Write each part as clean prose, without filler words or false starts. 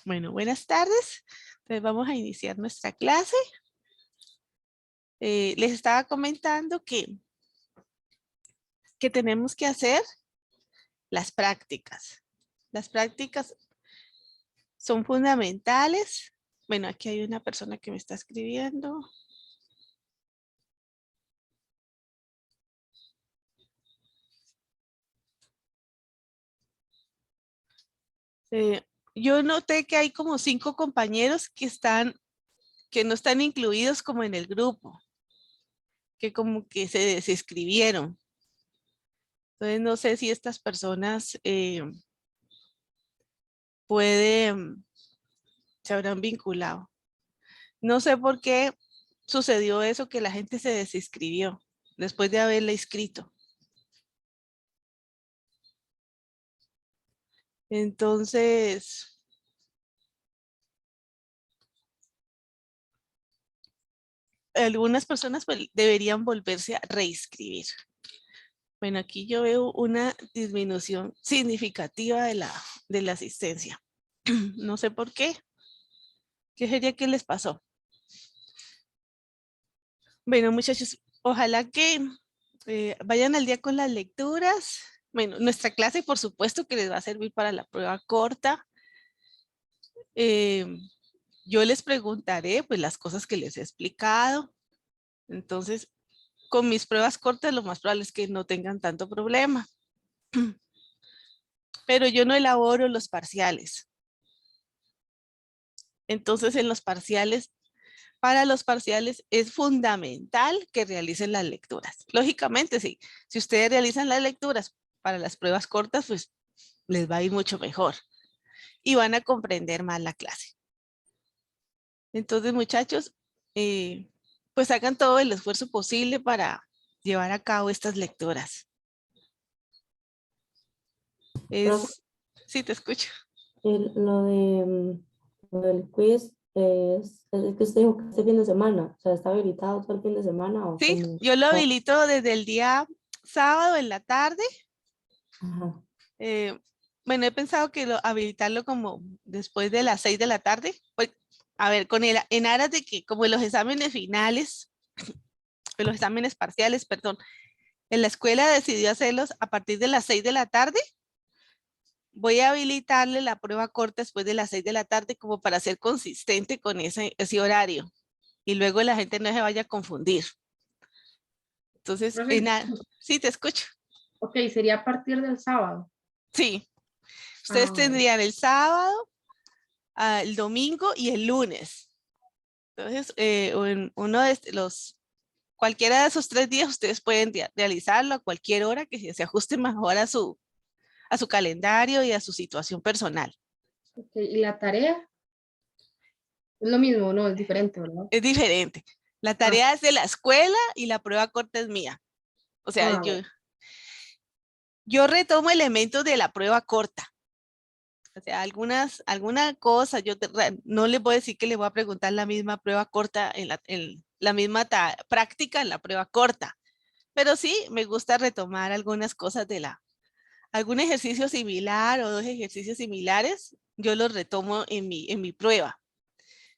Bueno, buenas tardes. Entonces vamos a iniciar nuestra clase. Les estaba comentando que tenemos que hacer las prácticas. Las prácticas son fundamentales. Bueno, aquí hay una persona que me está escribiendo. Yo noté que hay como 5 compañeros que no están incluidos como en el grupo, que como que se desescribieron. Entonces no sé si estas personas se habrán vinculado. No sé por qué sucedió eso, que la gente se desinscribió después de haberla inscrito. Entonces, algunas personas pues, deberían volverse a reinscribir. Bueno, aquí yo veo una disminución significativa de la asistencia. No sé por qué. ¿Qué sería que les pasó? Bueno, muchachos, ojalá que vayan al día con las lecturas. Bueno, nuestra clase, por supuesto, que les va a servir para la prueba corta. Yo les preguntaré, pues, las cosas que les he explicado. Entonces, con mis pruebas cortas, lo más probable es que no tengan tanto problema. Pero yo no elaboro los parciales. Entonces, para los parciales es fundamental que realicen las lecturas. Lógicamente, sí. Si ustedes realizan las lecturas para las pruebas cortas, pues les va a ir mucho mejor y van a comprender más la clase. Entonces, muchachos, pues hagan todo el esfuerzo posible para llevar a cabo estas lecturas. Sí, te escucho. Lo del quiz es que usted dijo que este fin de semana, o sea, ¿está habilitado todo el fin de semana o Sí, cómo? yo lo habilito desde el día sábado en la tarde. Ajá. Bueno, he pensado que habilitarlo como después de las 6 de la tarde. Pues, a ver, en aras de que como los exámenes finales, los exámenes parciales, perdón, en la escuela decidió hacerlos a partir de las 6 de la tarde. Voy a habilitarle la prueba corta después de las 6 de la tarde como para ser consistente con ese horario y luego la gente no se vaya a confundir. Entonces, Profe, sí, te escucho. ok, sería a partir del sábado. Sí, ustedes tendrían el sábado, el domingo y el lunes. Entonces, uno de cualquiera de esos 3 días ustedes pueden realizarlo a cualquier hora que se ajuste mejor a su calendario y a su situación personal. Ok, ¿y la tarea? Es lo mismo, ¿no? Es diferente, ¿verdad? Es diferente. La tarea es de la escuela y la prueba corta es mía. O sea, yo retomo elementos de la prueba corta. O sea, alguna cosa, no les voy a decir que les voy a preguntar la misma prueba corta en la misma práctica en la prueba corta, pero sí me gusta retomar algunas cosas algún ejercicio similar o 2 ejercicios similares, yo los retomo en mi prueba.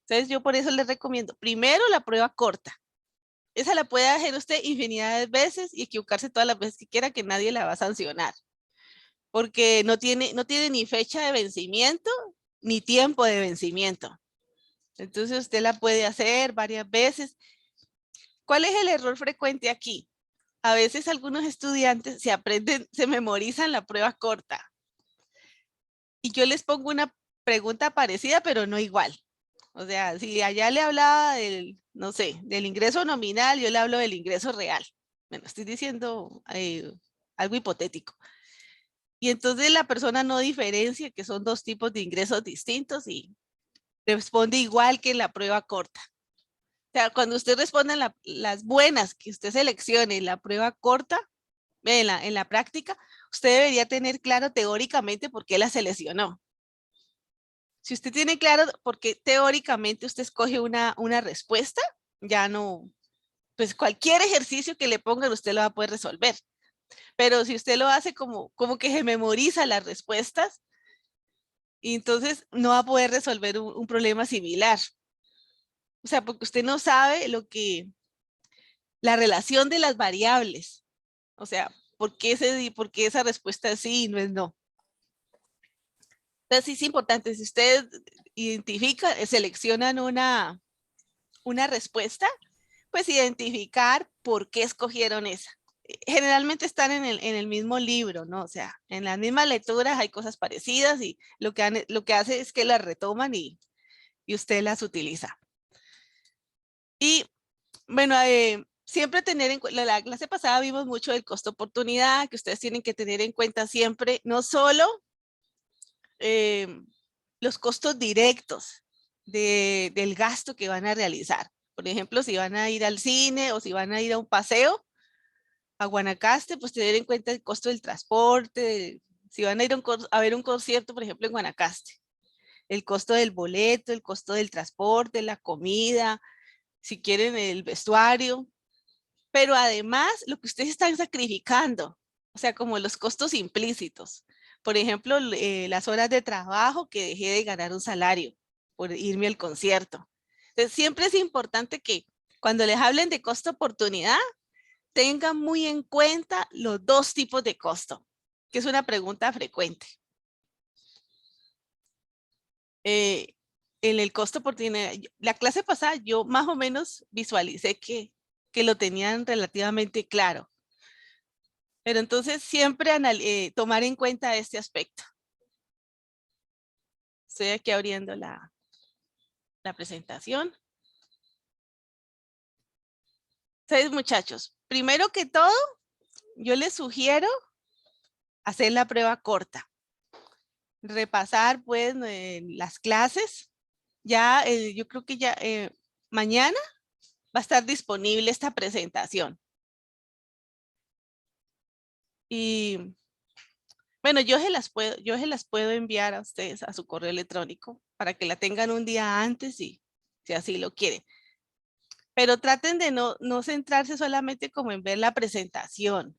Entonces yo por eso les recomiendo primero la prueba corta. Esa la puede hacer usted infinidad de veces y equivocarse todas las veces que quiera, que nadie la va a sancionar. Porque no tiene ni fecha de vencimiento ni tiempo de vencimiento. Entonces usted la puede hacer varias veces. ¿Cuál es el error frecuente aquí? A veces algunos estudiantes se memorizan la prueba corta. Y yo les pongo una pregunta parecida, pero no igual. O sea, si allá le hablaba no sé, del ingreso nominal, yo le hablo del ingreso real. Bueno, estoy diciendo algo hipotético. Y entonces la persona no diferencia que son 2 tipos de ingresos distintos y responde igual que en la prueba corta. O sea, cuando usted responde las buenas que usted seleccione en la prueba corta, en la práctica, usted debería tener claro teóricamente por qué la seleccionó. Si usted tiene claro por qué teóricamente usted escoge una respuesta, ya no, pues cualquier ejercicio que le pongan usted lo va a poder resolver. Pero si usted lo hace como que se memoriza las respuestas Y entonces no va a poder resolver un problema similar. O sea, porque usted no sabe la relación de las variables. O sea, ¿por qué esa respuesta es sí y no es no? Entonces sí es importante, si ustedes identifican, seleccionan una respuesta, pues identificar por qué escogieron esa. Generalmente están en el mismo libro, ¿no? O sea, en las mismas lecturas hay cosas parecidas y lo que hace es que las retoman y usted las utiliza. Y bueno, siempre tener en cuenta, la clase pasada vimos mucho del costo oportunidad, que ustedes tienen que tener en cuenta siempre, no solo los costos directos del gasto que van a realizar. Por ejemplo, si van a ir al cine o si van a ir a un paseo a Guanacaste, pues tener en cuenta el costo del transporte, si van a ir a ver un concierto, por ejemplo, en Guanacaste, el costo del boleto, el costo del transporte, la comida, si quieren el vestuario, pero además lo que ustedes están sacrificando, o sea, como los costos implícitos. Por ejemplo, las horas de trabajo que dejé de ganar un salario por irme al concierto. Entonces, siempre es importante que cuando les hablen de costo oportunidad, tengan muy en cuenta los dos tipos de costo, que es una pregunta frecuente. En el costo oportunidad, la clase pasada yo más o menos visualicé que lo tenían relativamente claro. Pero entonces siempre tomar en cuenta este aspecto. Estoy aquí abriendo la presentación. Entonces, muchachos, primero que todo, yo les sugiero hacer la prueba corta. Repasar, pues, las clases. Ya, yo creo que ya mañana va a estar disponible esta presentación. Y bueno, yo se las puedo enviar a ustedes a su correo electrónico para que la tengan un día antes y si así lo quieren. Pero traten de no centrarse solamente como en ver la presentación.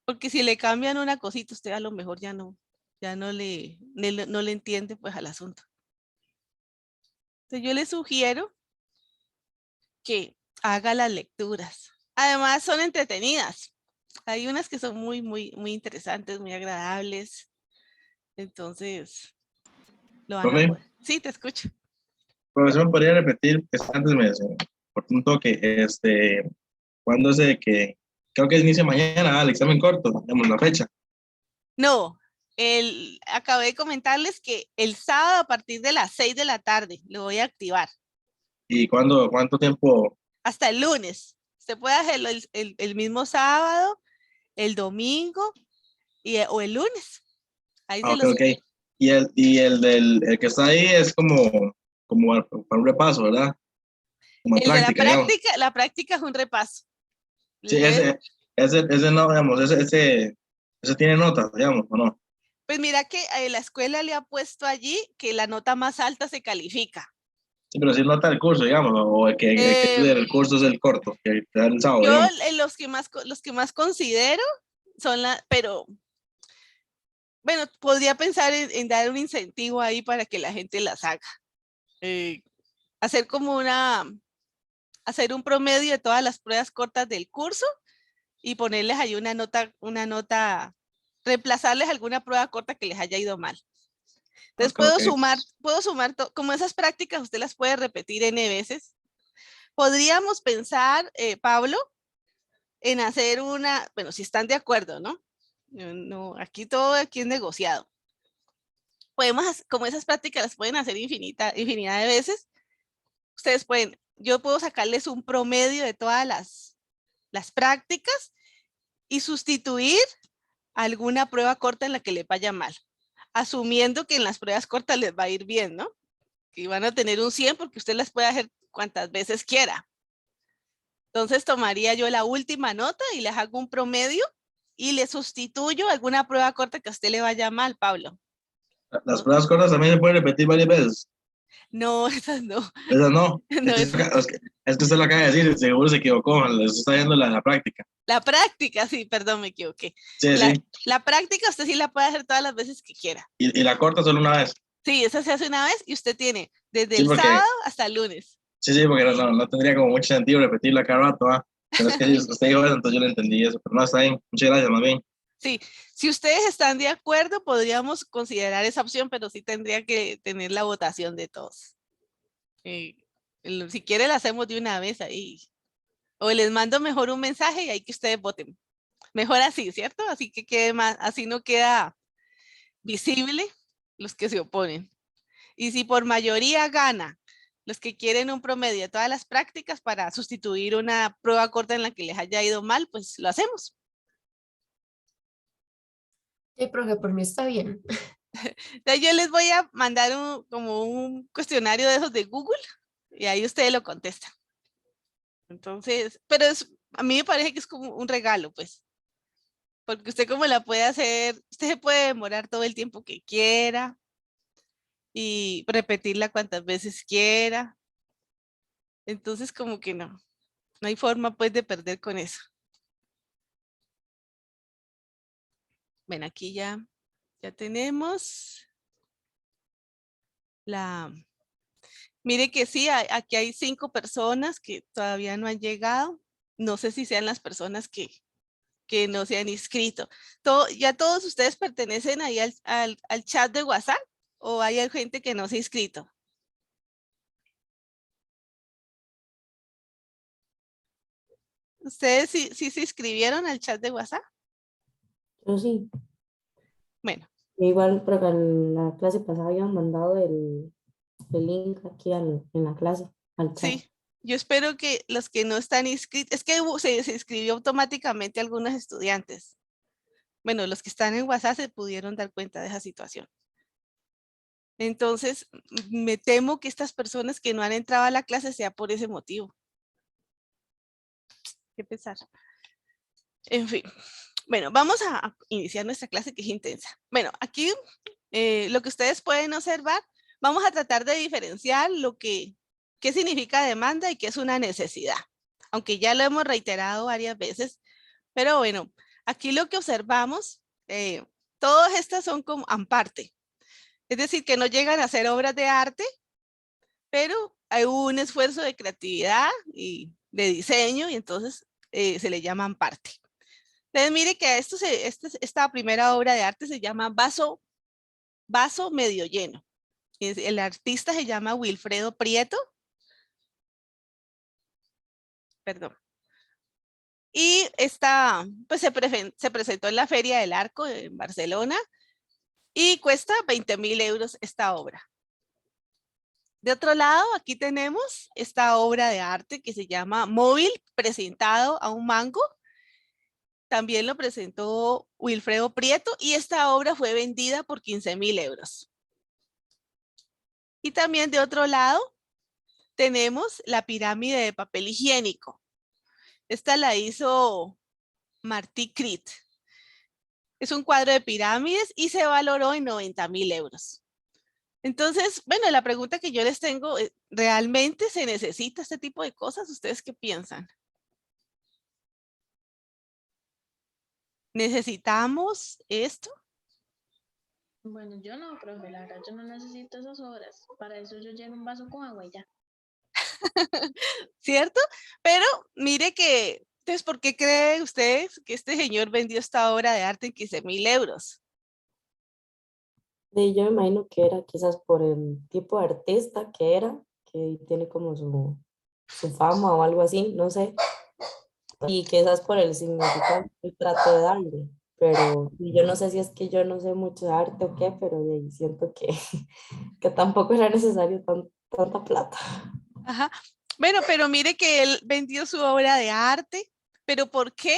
Porque si le cambian una cosita, usted a lo mejor ya no le entiende pues al asunto. Entonces yo le sugiero que haga las lecturas. Además son entretenidas. Hay unas que son muy interesantes, muy agradables. Entonces, lo van a poder. Sí, te escucho. Profesor, ¿me podría repetir? Antes me decía, por un toque, ¿cuándo es que creo que inicia mañana el examen corto? Digamos la fecha. No, acabé de comentarles que el sábado a partir de las 6 de la tarde lo voy a activar. ¿Y cuánto tiempo? Hasta el lunes. Se puede hacerlo el mismo sábado, el domingo o el lunes. Ahí se los... Ok. Y el que está ahí es como para un repaso, ¿verdad? Como el práctica, de la práctica es un repaso. Sí, ese no, digamos, ese tiene notas, digamos, ¿o no? Pues mira que la escuela le ha puesto allí que la nota más alta se califica. Sí, pero si nota el curso, digamos, o el que el curso es el corto, que te da el sábado, Yo digamos. los que más considero son pero bueno, podría pensar en dar un incentivo ahí para que la gente las haga. Hacer como hacer un promedio de todas las pruebas cortas del curso y ponerles ahí una nota, reemplazarles alguna prueba corta que les haya ido mal. Entonces puedo sumar, como esas prácticas usted las puede repetir N veces. Podríamos pensar, Pablo, en hacer bueno, si están de acuerdo, ¿no? No, aquí es negociado. Podemos, como esas prácticas las pueden hacer infinidad de veces, ustedes yo puedo sacarles un promedio de todas las prácticas y sustituir alguna prueba corta en la que les vaya mal, asumiendo que en las pruebas cortas les va a ir bien, ¿no? Y van a tener un 100 porque usted las puede hacer cuantas veces quiera. Entonces tomaría yo la última nota y les hago un promedio y le sustituyo alguna prueba corta que a usted le vaya mal, Pablo. Las pruebas cortas también se pueden repetir varias veces. No, esas no. Esa no. No, Es que usted lo acaba de decir, seguro se equivocó, le está viendo la práctica. la práctica, sí, perdón, me equivoqué. Sí, La, sí. la práctica usted sí la puede hacer todas las veces que quiera. Y la corta solo una vez. Sí, esa se hace una vez y usted tiene desde Sí, el porque, sábado hasta el lunes. sí, porque no tendría como mucho sentido repetirla cada rato, ¿ah? Pero es que si usted dijo eso, entonces yo le entendí eso. Pero no, está bien. Muchas gracias, más bien. Sí, si ustedes están de acuerdo, podríamos considerar esa opción, pero sí tendría que tener la votación de todos. Si quiere, la hacemos de una vez ahí. O les mando mejor un mensaje y ahí que ustedes voten. Mejor así, ¿cierto? Así que quede más, así no queda visible los que se oponen. Y si por mayoría gana los que quieren un promedio de todas las prácticas para sustituir una prueba corta en la que les haya ido mal, pues lo hacemos. Sí, profe, por mí está bien. Entonces yo les voy a mandar como un cuestionario de esos de Google y ahí ustedes lo contestan. Entonces, pero a mí me parece que es como un regalo, pues, porque usted como la puede hacer, usted se puede demorar todo el tiempo que quiera y repetirla cuantas veces quiera. Entonces, como que no hay forma pues de perder con eso. Ven, aquí ya tenemos la... Mire que sí, aquí hay 5 personas que todavía no han llegado. No sé si sean las personas que no se han inscrito. ¿Ya todos ustedes pertenecen ahí al chat de WhatsApp o hay gente que no se ha inscrito? ¿Ustedes sí se inscribieron al chat de WhatsApp? Yo sí. Bueno, Igual, porque en la clase pasada habían mandado el link aquí en la clase, al chat. sí. Yo espero que los que no están inscritos, es que se inscribió automáticamente algunos estudiantes. Bueno, los que están en WhatsApp se pudieron dar cuenta de esa situación. Entonces, me temo que estas personas que no han entrado a la clase sea por ese motivo. Qué pesar. En fin. Bueno, vamos a iniciar nuestra clase que es intensa. Bueno, aquí lo que ustedes pueden observar, vamos a tratar de diferenciar qué significa demanda y qué es una necesidad. Aunque ya lo hemos reiterado varias veces, pero bueno, aquí lo que observamos, todas estas son como aparte. Es decir, que no llegan a ser obras de arte, pero hay un esfuerzo de creatividad y de diseño y entonces se le llaman parte. Entonces mire que esta primera obra de arte se llama Vaso Medio Lleno. El artista se llama Wilfredo Prieto. Perdón. Y esta pues se presentó en la Feria del Arco en Barcelona y cuesta 20.000 euros esta obra. De otro lado, aquí tenemos esta obra de arte que se llama Móvil presentado a un mango. También lo presentó Wilfredo Prieto y esta obra fue vendida por 15.000 euros. Y también de otro lado tenemos la pirámide de papel higiénico. Esta la hizo Martí Crit. Es un cuadro de pirámides y se valoró en 90.000 euros. Entonces, bueno, la pregunta que yo les tengo, ¿realmente se necesita este tipo de cosas? ¿Ustedes qué piensan? ¿Necesitamos esto? Bueno, yo no, profe, la verdad yo no necesito esas horas. Para eso yo lleno un vaso con agua y ya. ¿Cierto? Pero mire que, entonces, ¿por qué cree usted que este señor vendió esta obra de arte en 15.000 euros? Y yo me imagino que era quizás por el tipo de artista que era, que tiene como su fama o algo así, no sé. Y quizás por el significado que trato de darle. Pero yo no sé si es que yo no sé mucho de arte o qué, pero de ahí siento que, que tampoco era necesario tanta plata. Ajá. Bueno, pero mire que él vendió su obra de arte, pero ¿por qué?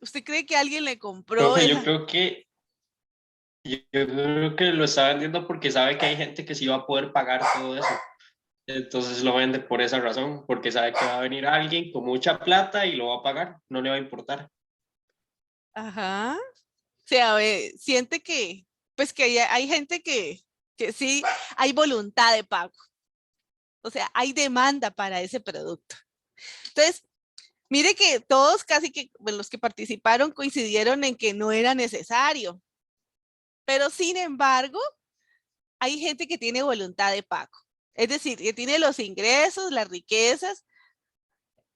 ¿Usted cree que alguien le compró Profe, esa? yo creo que lo está vendiendo porque sabe que hay gente que sí va a poder pagar todo eso. Entonces lo vende por esa razón, porque sabe que va a venir alguien con mucha plata y lo va a pagar, no le va a importar. Ajá. O sea, siente que, pues que hay gente que sí hay voluntad de pago. O sea, hay demanda para ese producto. Entonces, mire que todos casi que bueno, los que participaron coincidieron en que no era necesario. Pero sin embargo, hay gente que tiene voluntad de pago. Es decir, que tiene los ingresos, las riquezas,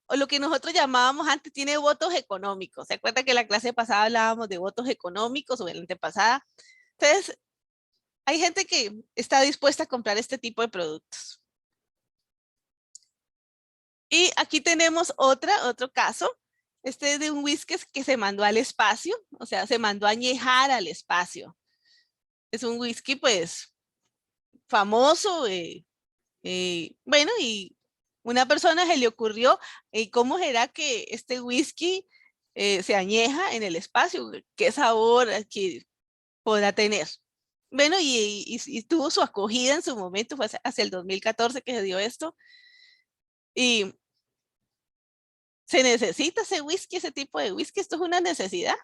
o lo que nosotros llamábamos antes, tiene votos económicos. ¿Se acuerda que en la clase pasada hablábamos de votos económicos o en la antepasada? Entonces, hay gente que está dispuesta a comprar este tipo de productos. Y aquí tenemos otro caso. Este es de un whisky que se mandó al espacio, o sea, se mandó a añejar al espacio. Es un whisky, pues, famoso. Bueno, y una persona se le ocurrió, ¿cómo será que este whisky se añeja en el espacio? ¿Qué sabor que podrá tener? Bueno, y tuvo su acogida en su momento, fue hacia el 2014 que se dio esto. Y se necesita ese whisky, ese tipo de whisky, esto es una necesidad.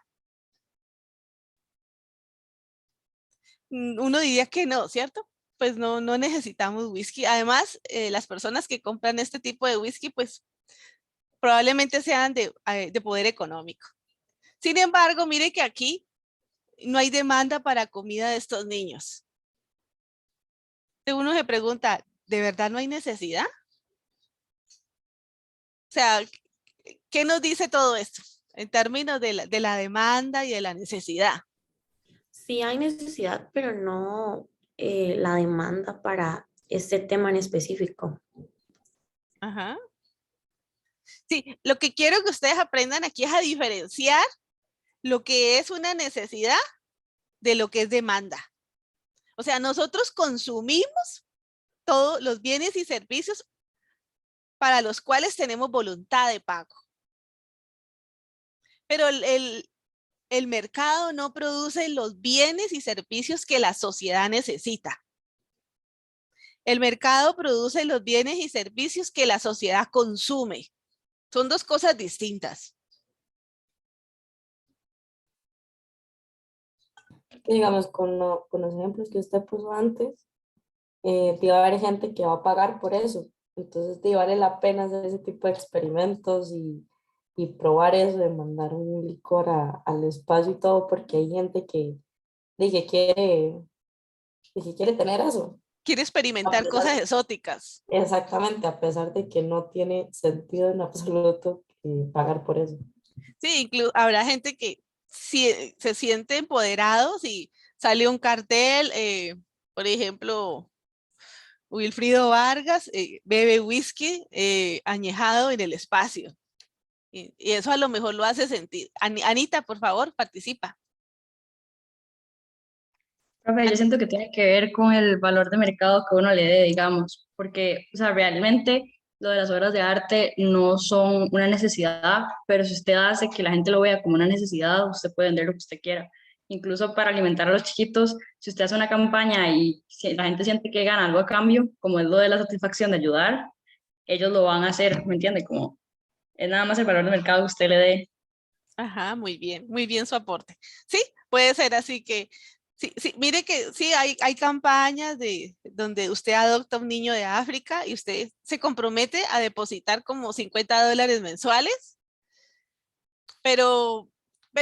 Uno diría que no, ¿cierto? Pues no necesitamos whisky. Además, las personas que compran este tipo de whisky, pues probablemente sean de poder económico. Sin embargo, mire que aquí no hay demanda para comida de estos niños. Uno se pregunta, ¿de verdad no hay necesidad? O sea, ¿qué nos dice todo esto en términos de la demanda y de la necesidad? Sí hay necesidad, pero no la demanda para este tema en específico. Ajá. Sí, lo que quiero que ustedes aprendan aquí es a diferenciar lo que es una necesidad de lo que es demanda. O sea, nosotros consumimos todos los bienes y servicios para los cuales tenemos voluntad de pago. Pero el mercado no produce los bienes y servicios que la sociedad necesita. El mercado produce los bienes y servicios que la sociedad consume. Son dos cosas distintas. Digamos, con los ejemplos que usted puso antes, va a haber gente que va a pagar por eso. Entonces, vale la pena hacer ese tipo de experimentos y probar eso de mandar un licor al espacio y todo, porque hay gente que quiere tener eso. Quiere experimentar cosas exóticas. Exactamente, a pesar de que no tiene sentido en absoluto pagar por eso. Sí, incluso habrá gente que se siente empoderados y sale un cartel, por ejemplo, Wilfrido Vargas bebe whisky añejado en el espacio. Y eso a lo mejor lo hace sentir. Anita, por favor, participa. Profe, yo siento que tiene que ver con el valor de mercado que uno le dé, digamos, porque, o sea, realmente lo de las obras de arte no son una necesidad, pero si usted hace que la gente lo vea como una necesidad, usted puede vender lo que usted quiera. Incluso para alimentar a los chiquitos, si usted hace una campaña y si la gente siente que gana algo a cambio, como es lo de la satisfacción de ayudar, ellos lo van a hacer, ¿me entiende? Como es nada más el valor de mercado que usted le dé. Ajá, muy bien su aporte. Sí, puede ser así que, sí, mire que sí, hay campañas donde usted adopta un niño de África y usted se compromete a depositar como $50 mensuales, pero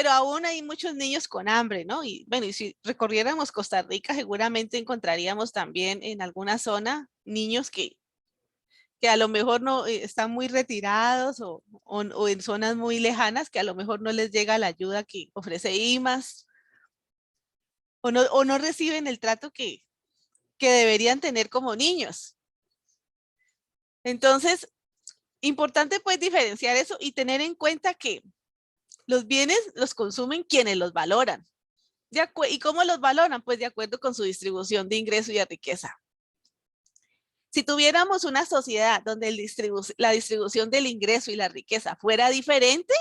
aún hay muchos niños con hambre, ¿no? Y bueno, y si recorriéramos Costa Rica, seguramente encontraríamos también en alguna zona niños que a lo mejor no están muy retirados o en zonas muy lejanas que a lo mejor no les llega la ayuda que ofrece IMAS o no reciben el trato que deberían tener como niños. Entonces, importante pues diferenciar eso y tener en cuenta que los bienes los consumen quienes los valoran. ¿Y cómo los valoran? Pues de acuerdo con su distribución de ingreso y de riqueza. Si tuviéramos una sociedad donde la distribución del ingreso y la riqueza fuera diferente,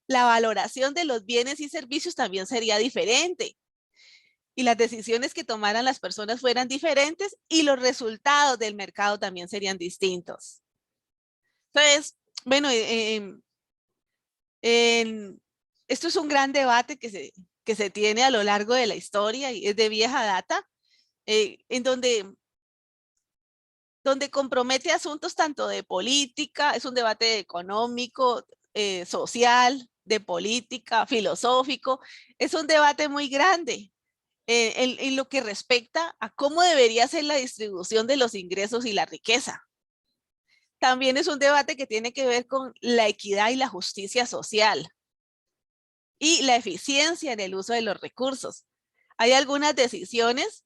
la valoración de los bienes y servicios también sería diferente. Y las decisiones que tomaran las personas fueran diferentes y los resultados del mercado también serían distintos. Entonces, bueno, esto es un gran debate que se tiene a lo largo de la historia y es de vieja data, en donde donde compromete asuntos tanto de política, es un debate económico, social, de política, filosófico, es un debate muy grande en lo que respecta a cómo debería ser la distribución de los ingresos y la riqueza. También es un debate que tiene que ver con la equidad y la justicia social y la eficiencia en el uso de los recursos. Hay algunas decisiones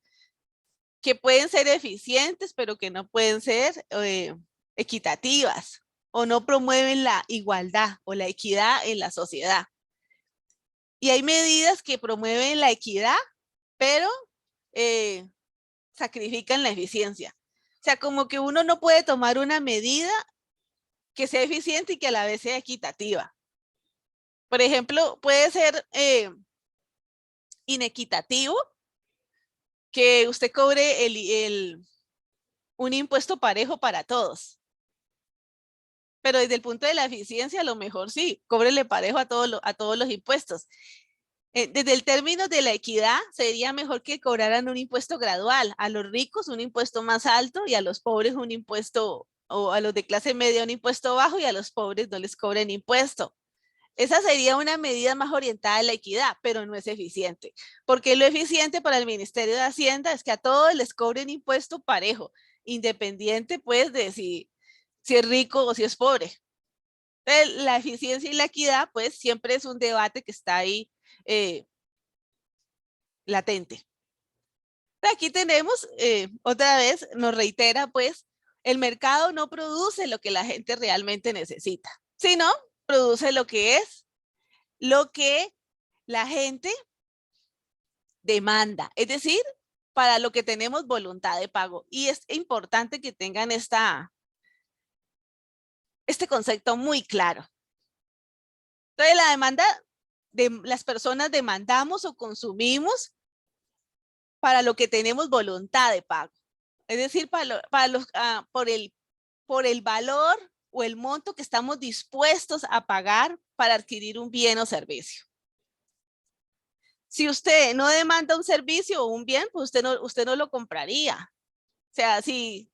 que pueden ser eficientes, pero que no pueden ser equitativas o no promueven la igualdad o la equidad en la sociedad. Y hay medidas que promueven la equidad, pero sacrifican la eficiencia. O sea, como que uno no puede tomar una medida que sea eficiente y que a la vez sea equitativa. Por ejemplo, puede ser inequitativo que usted cobre un impuesto parejo para todos. Pero desde el punto de la eficiencia, a lo mejor sí, cóbrele parejo a todos los impuestos. Desde el término de la equidad, sería mejor que cobraran un impuesto gradual. A los ricos un impuesto más alto y a los pobres un impuesto, o a los de clase media un impuesto bajo y a los pobres no les cobren impuesto. Esa sería una medida más orientada a la equidad, pero no es eficiente. Porque lo eficiente para el Ministerio de Hacienda es que a todos les cobren impuesto parejo, independiente pues de si es rico o si es pobre. Entonces, la eficiencia y la equidad pues siempre es un debate que está ahí latente. Aquí tenemos, otra vez nos reitera pues, el mercado no produce lo que la gente realmente necesita, sino produce lo que la gente demanda, es decir, para lo que tenemos voluntad de pago. Y es importante que tengan este concepto muy claro. Entonces, la demanda de las personas demandamos o consumimos para lo que tenemos voluntad de pago. Es decir, por el valor o el monto que estamos dispuestos a pagar para adquirir un bien o servicio. Si usted no demanda un servicio o un bien, pues usted no lo compraría. O sea, si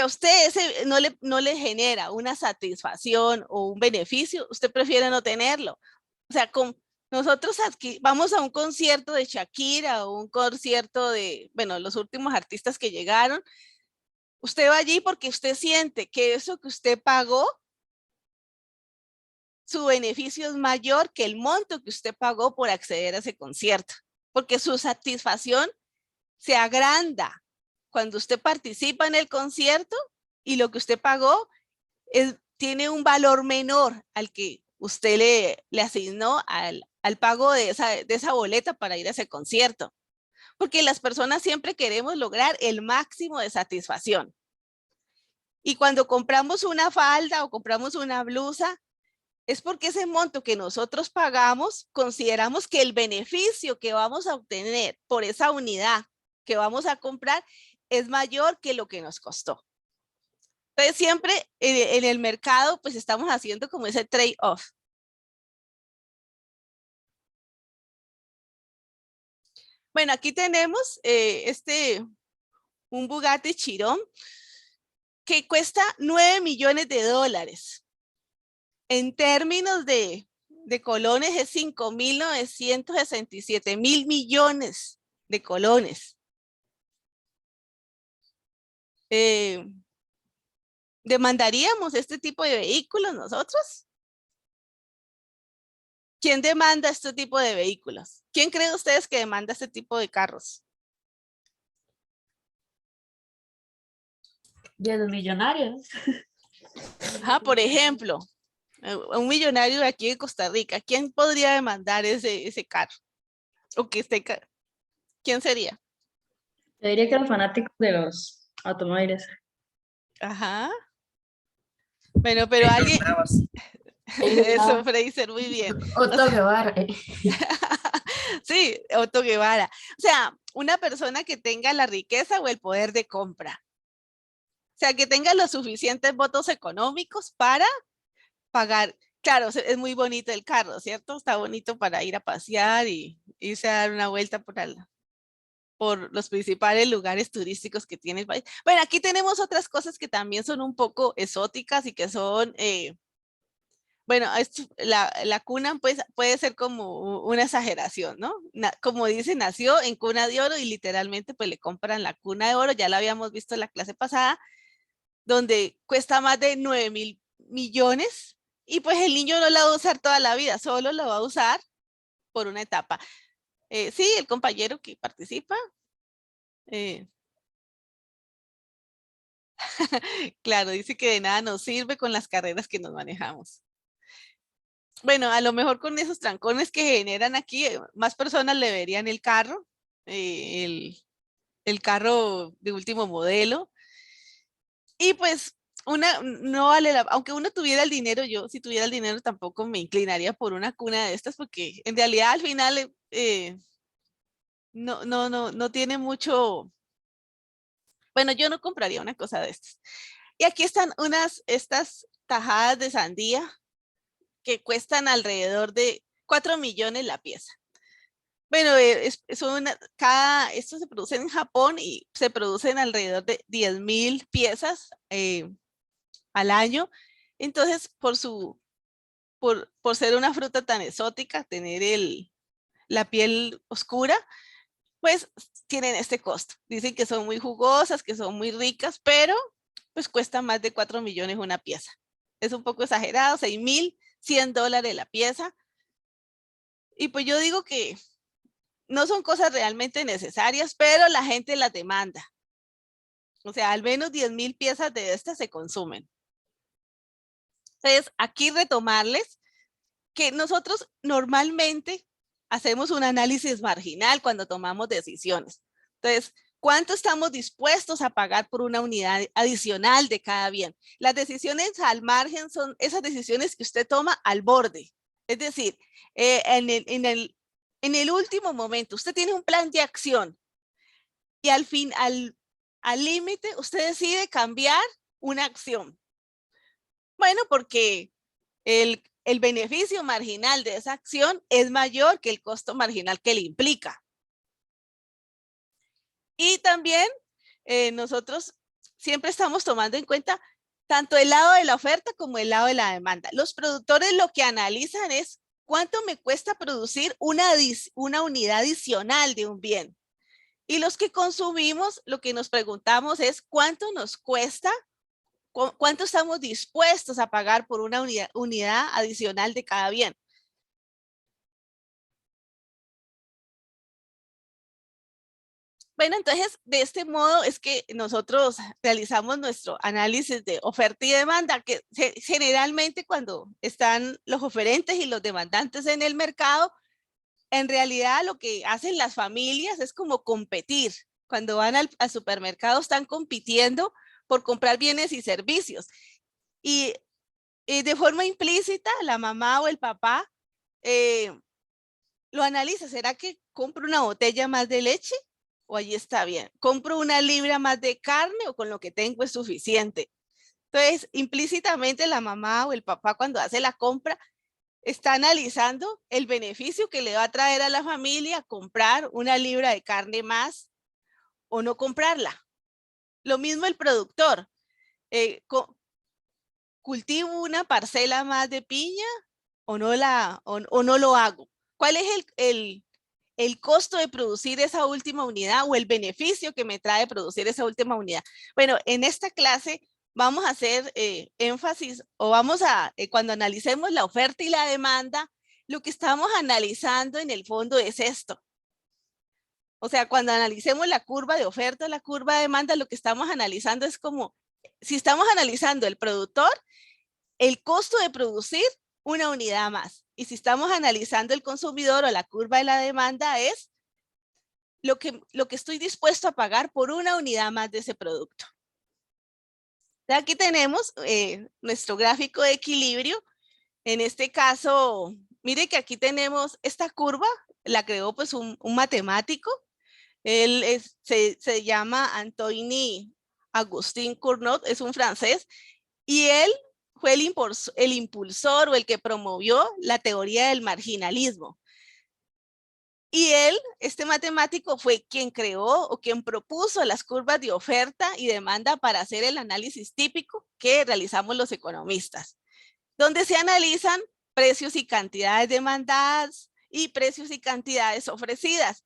a usted no le genera una satisfacción o un beneficio, usted prefiere no tenerlo. O sea, nosotros aquí vamos a un concierto de Shakira o un concierto de, bueno, los últimos artistas que llegaron. Usted va allí porque usted siente que eso que usted pagó, su beneficio es mayor que el monto que usted pagó por acceder a ese concierto, porque su satisfacción se agranda cuando usted participa en el concierto y lo que usted pagó tiene un valor menor al que usted le asignó al pago de esa boleta para ir a ese concierto. Porque las personas siempre queremos lograr el máximo de satisfacción. Y cuando compramos una falda o compramos una blusa, es porque ese monto que nosotros pagamos, consideramos que el beneficio que vamos a obtener por esa unidad que vamos a comprar es mayor que lo que nos costó. Entonces siempre en el mercado pues estamos haciendo como ese trade-off. Bueno, aquí tenemos un Bugatti Chiron que cuesta $9 millones. En términos de colones es 5.967.000 millones de colones. ¿Demandaríamos este tipo de vehículos nosotros? ¿Quién demanda este tipo de vehículos? ¿Quién cree ustedes que demanda este tipo de carros? Ya los millonarios. Ajá, por ejemplo, un millonario de aquí de Costa Rica, ¿quién podría demandar ese carro? ¿O que ¿quién sería? Yo diría que los fanáticos de los automóviles. Ajá. Bueno, pero alguien... Eso, Fraser, muy bien. Otto Guevara. Sí, Otto Guevara. O sea, una persona que tenga la riqueza o el poder de compra. O sea, que tenga los suficientes votos económicos para pagar. Claro, es muy bonito el carro, ¿cierto? Está bonito para ir a pasear y irse a dar una vuelta por los principales lugares turísticos que tiene el país. Bueno, aquí tenemos otras cosas que también son un poco exóticas y que son, bueno, la cuna pues, puede ser como una exageración, ¿no? Como dice, nació en cuna de oro y literalmente pues le compran la cuna de oro, ya la habíamos visto en la clase pasada, donde cuesta más de 9.000 millones y pues el niño no la va a usar toda la vida, solo la va a usar por una etapa. Sí, el compañero que participa. Claro, dice que de nada nos sirve con las carreras que nos manejamos. Bueno, a lo mejor con esos trancones que generan aquí, más personas le verían el carro, el carro de último modelo. Y pues no vale aunque uno tuviera el dinero, yo si tuviera el dinero tampoco me inclinaría por una cuna de estas porque en realidad al final no tiene mucho, bueno, yo no compraría una cosa de estas. Y aquí están estas tajadas de sandía que cuestan alrededor de 4 millones la pieza. Bueno, esto se produce en Japón y se producen alrededor de 10.000 piezas al año. Entonces, por ser una fruta tan exótica, tener la piel oscura, pues tienen este costo. Dicen que son muy jugosas, que son muy ricas, pero pues cuesta más de 4 millones una pieza. Es un poco exagerado, $6.100 la pieza. Y pues yo digo que no son cosas realmente necesarias, pero la gente las demanda. O sea, al menos 10.000 piezas de estas se consumen. Entonces, aquí retomarles que nosotros normalmente hacemos un análisis marginal cuando tomamos decisiones. Entonces, ¿cuánto estamos dispuestos a pagar por una unidad adicional de cada bien? Las decisiones al margen son esas decisiones que usted toma al borde. Es decir, en el último momento, usted tiene un plan de acción y al límite, usted decide cambiar una acción. Bueno, porque el beneficio marginal de esa acción es mayor que el costo marginal que le implica. Y también nosotros siempre estamos tomando en cuenta tanto el lado de la oferta como el lado de la demanda. Los productores lo que analizan es cuánto me cuesta producir una unidad adicional de un bien. Y los que consumimos, lo que nos preguntamos es cuánto nos cuesta, cuánto estamos dispuestos a pagar por una unidad adicional de cada bien. Bueno, entonces, de este modo es que nosotros realizamos nuestro análisis de oferta y demanda, que generalmente cuando están los oferentes y los demandantes en el mercado, en realidad lo que hacen las familias es como competir. Cuando van al supermercado están compitiendo por comprar bienes y servicios. Y de forma implícita, la mamá o el papá lo analiza. ¿Será que compro una botella más de leche? O allí está bien. ¿Compro una libra más de carne o con lo que tengo es suficiente? Entonces, implícitamente la mamá o el papá cuando hace la compra está analizando el beneficio que le va a traer a la familia comprar una libra de carne más o no comprarla. Lo mismo el productor. ¿Cultivo una parcela más de piña o no lo hago? ¿Cuál es el costo de producir esa última unidad o el beneficio que me trae producir esa última unidad? Bueno, en esta clase vamos a hacer énfasis o vamos a, cuando analicemos la oferta y la demanda, lo que estamos analizando en el fondo es esto. O sea, cuando analicemos la curva de oferta, la curva de demanda, lo que estamos analizando es como, si estamos analizando el productor, el costo de producir una unidad más. Y si estamos analizando el consumidor o la curva de la demanda es lo que estoy dispuesto a pagar por una unidad más de ese producto. Aquí tenemos nuestro gráfico de equilibrio. En este caso, mire que aquí tenemos esta curva, la creó pues un matemático. Él se llama Antoine Agustin Cournot, es un francés, y él fue el impulsor o el que promovió la teoría del marginalismo. Y él, este matemático, fue quien creó o quien propuso las curvas de oferta y demanda para hacer el análisis típico que realizamos los economistas, donde se analizan precios y cantidades demandadas y precios y cantidades ofrecidas.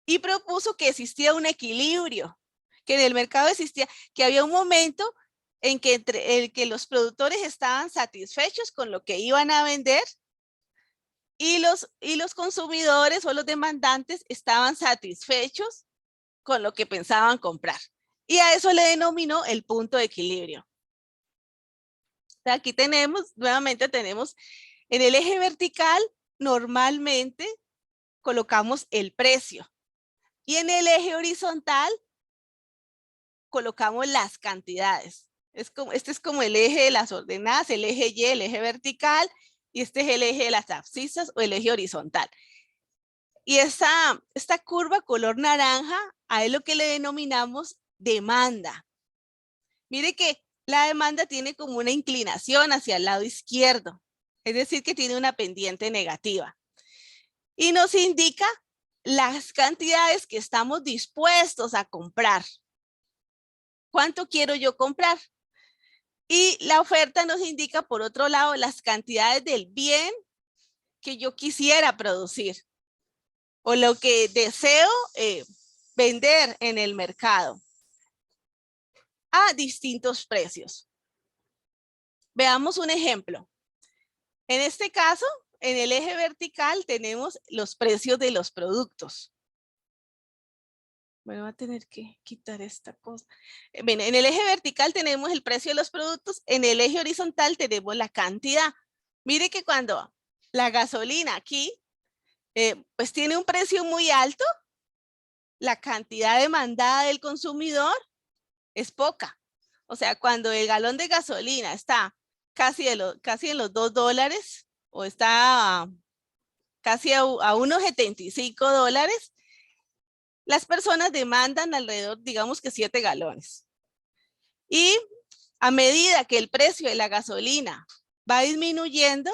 Y propuso que existía un equilibrio, que en el mercado existía, que había un momento en que, el que los productores estaban satisfechos con lo que iban a vender y los consumidores o los demandantes estaban satisfechos con lo que pensaban comprar. Y a eso le denominó el punto de equilibrio. Aquí nuevamente tenemos en el eje vertical, normalmente colocamos el precio. Y en el eje horizontal colocamos las cantidades. Este es como el eje de las ordenadas, el eje Y, el eje vertical, y este es el eje de las abscisas o el eje horizontal. Y esta curva color naranja, a es lo que le denominamos demanda. Mire que la demanda tiene como una inclinación hacia el lado izquierdo, es decir, que tiene una pendiente negativa. Y nos indica las cantidades que estamos dispuestos a comprar. ¿Cuánto quiero yo comprar? Y la oferta nos indica, por otro lado, las cantidades del bien que yo quisiera producir o lo que deseo vender en el mercado a distintos precios. Veamos un ejemplo. En este caso, en el eje vertical tenemos los precios de los productos. Bueno, va a tener que quitar esta cosa. Bien, en el eje vertical tenemos el precio de los productos, en el eje horizontal tenemos la cantidad. Mire que cuando la gasolina aquí, pues tiene un precio muy alto, la cantidad demandada del consumidor es poca. O sea, cuando el galón de gasolina está casi en los $2 o está casi a unos $75, las personas demandan alrededor, digamos que 7 galones. Y a medida que el precio de la gasolina va disminuyendo,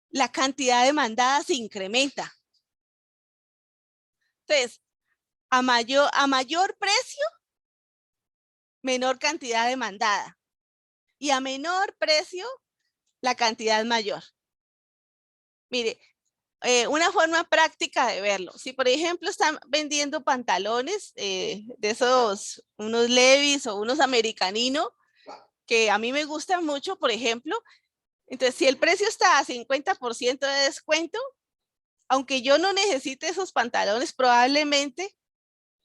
la cantidad demandada se incrementa. Entonces, a mayor precio, menor cantidad demandada. Y a menor precio, la cantidad es mayor. Mire, una forma práctica de verlo. Si, por ejemplo, están vendiendo pantalones de esos, unos Levi's o unos Americanino, que a mí me gustan mucho, por ejemplo, entonces si el precio está a 50% de descuento, aunque yo no necesite esos pantalones, probablemente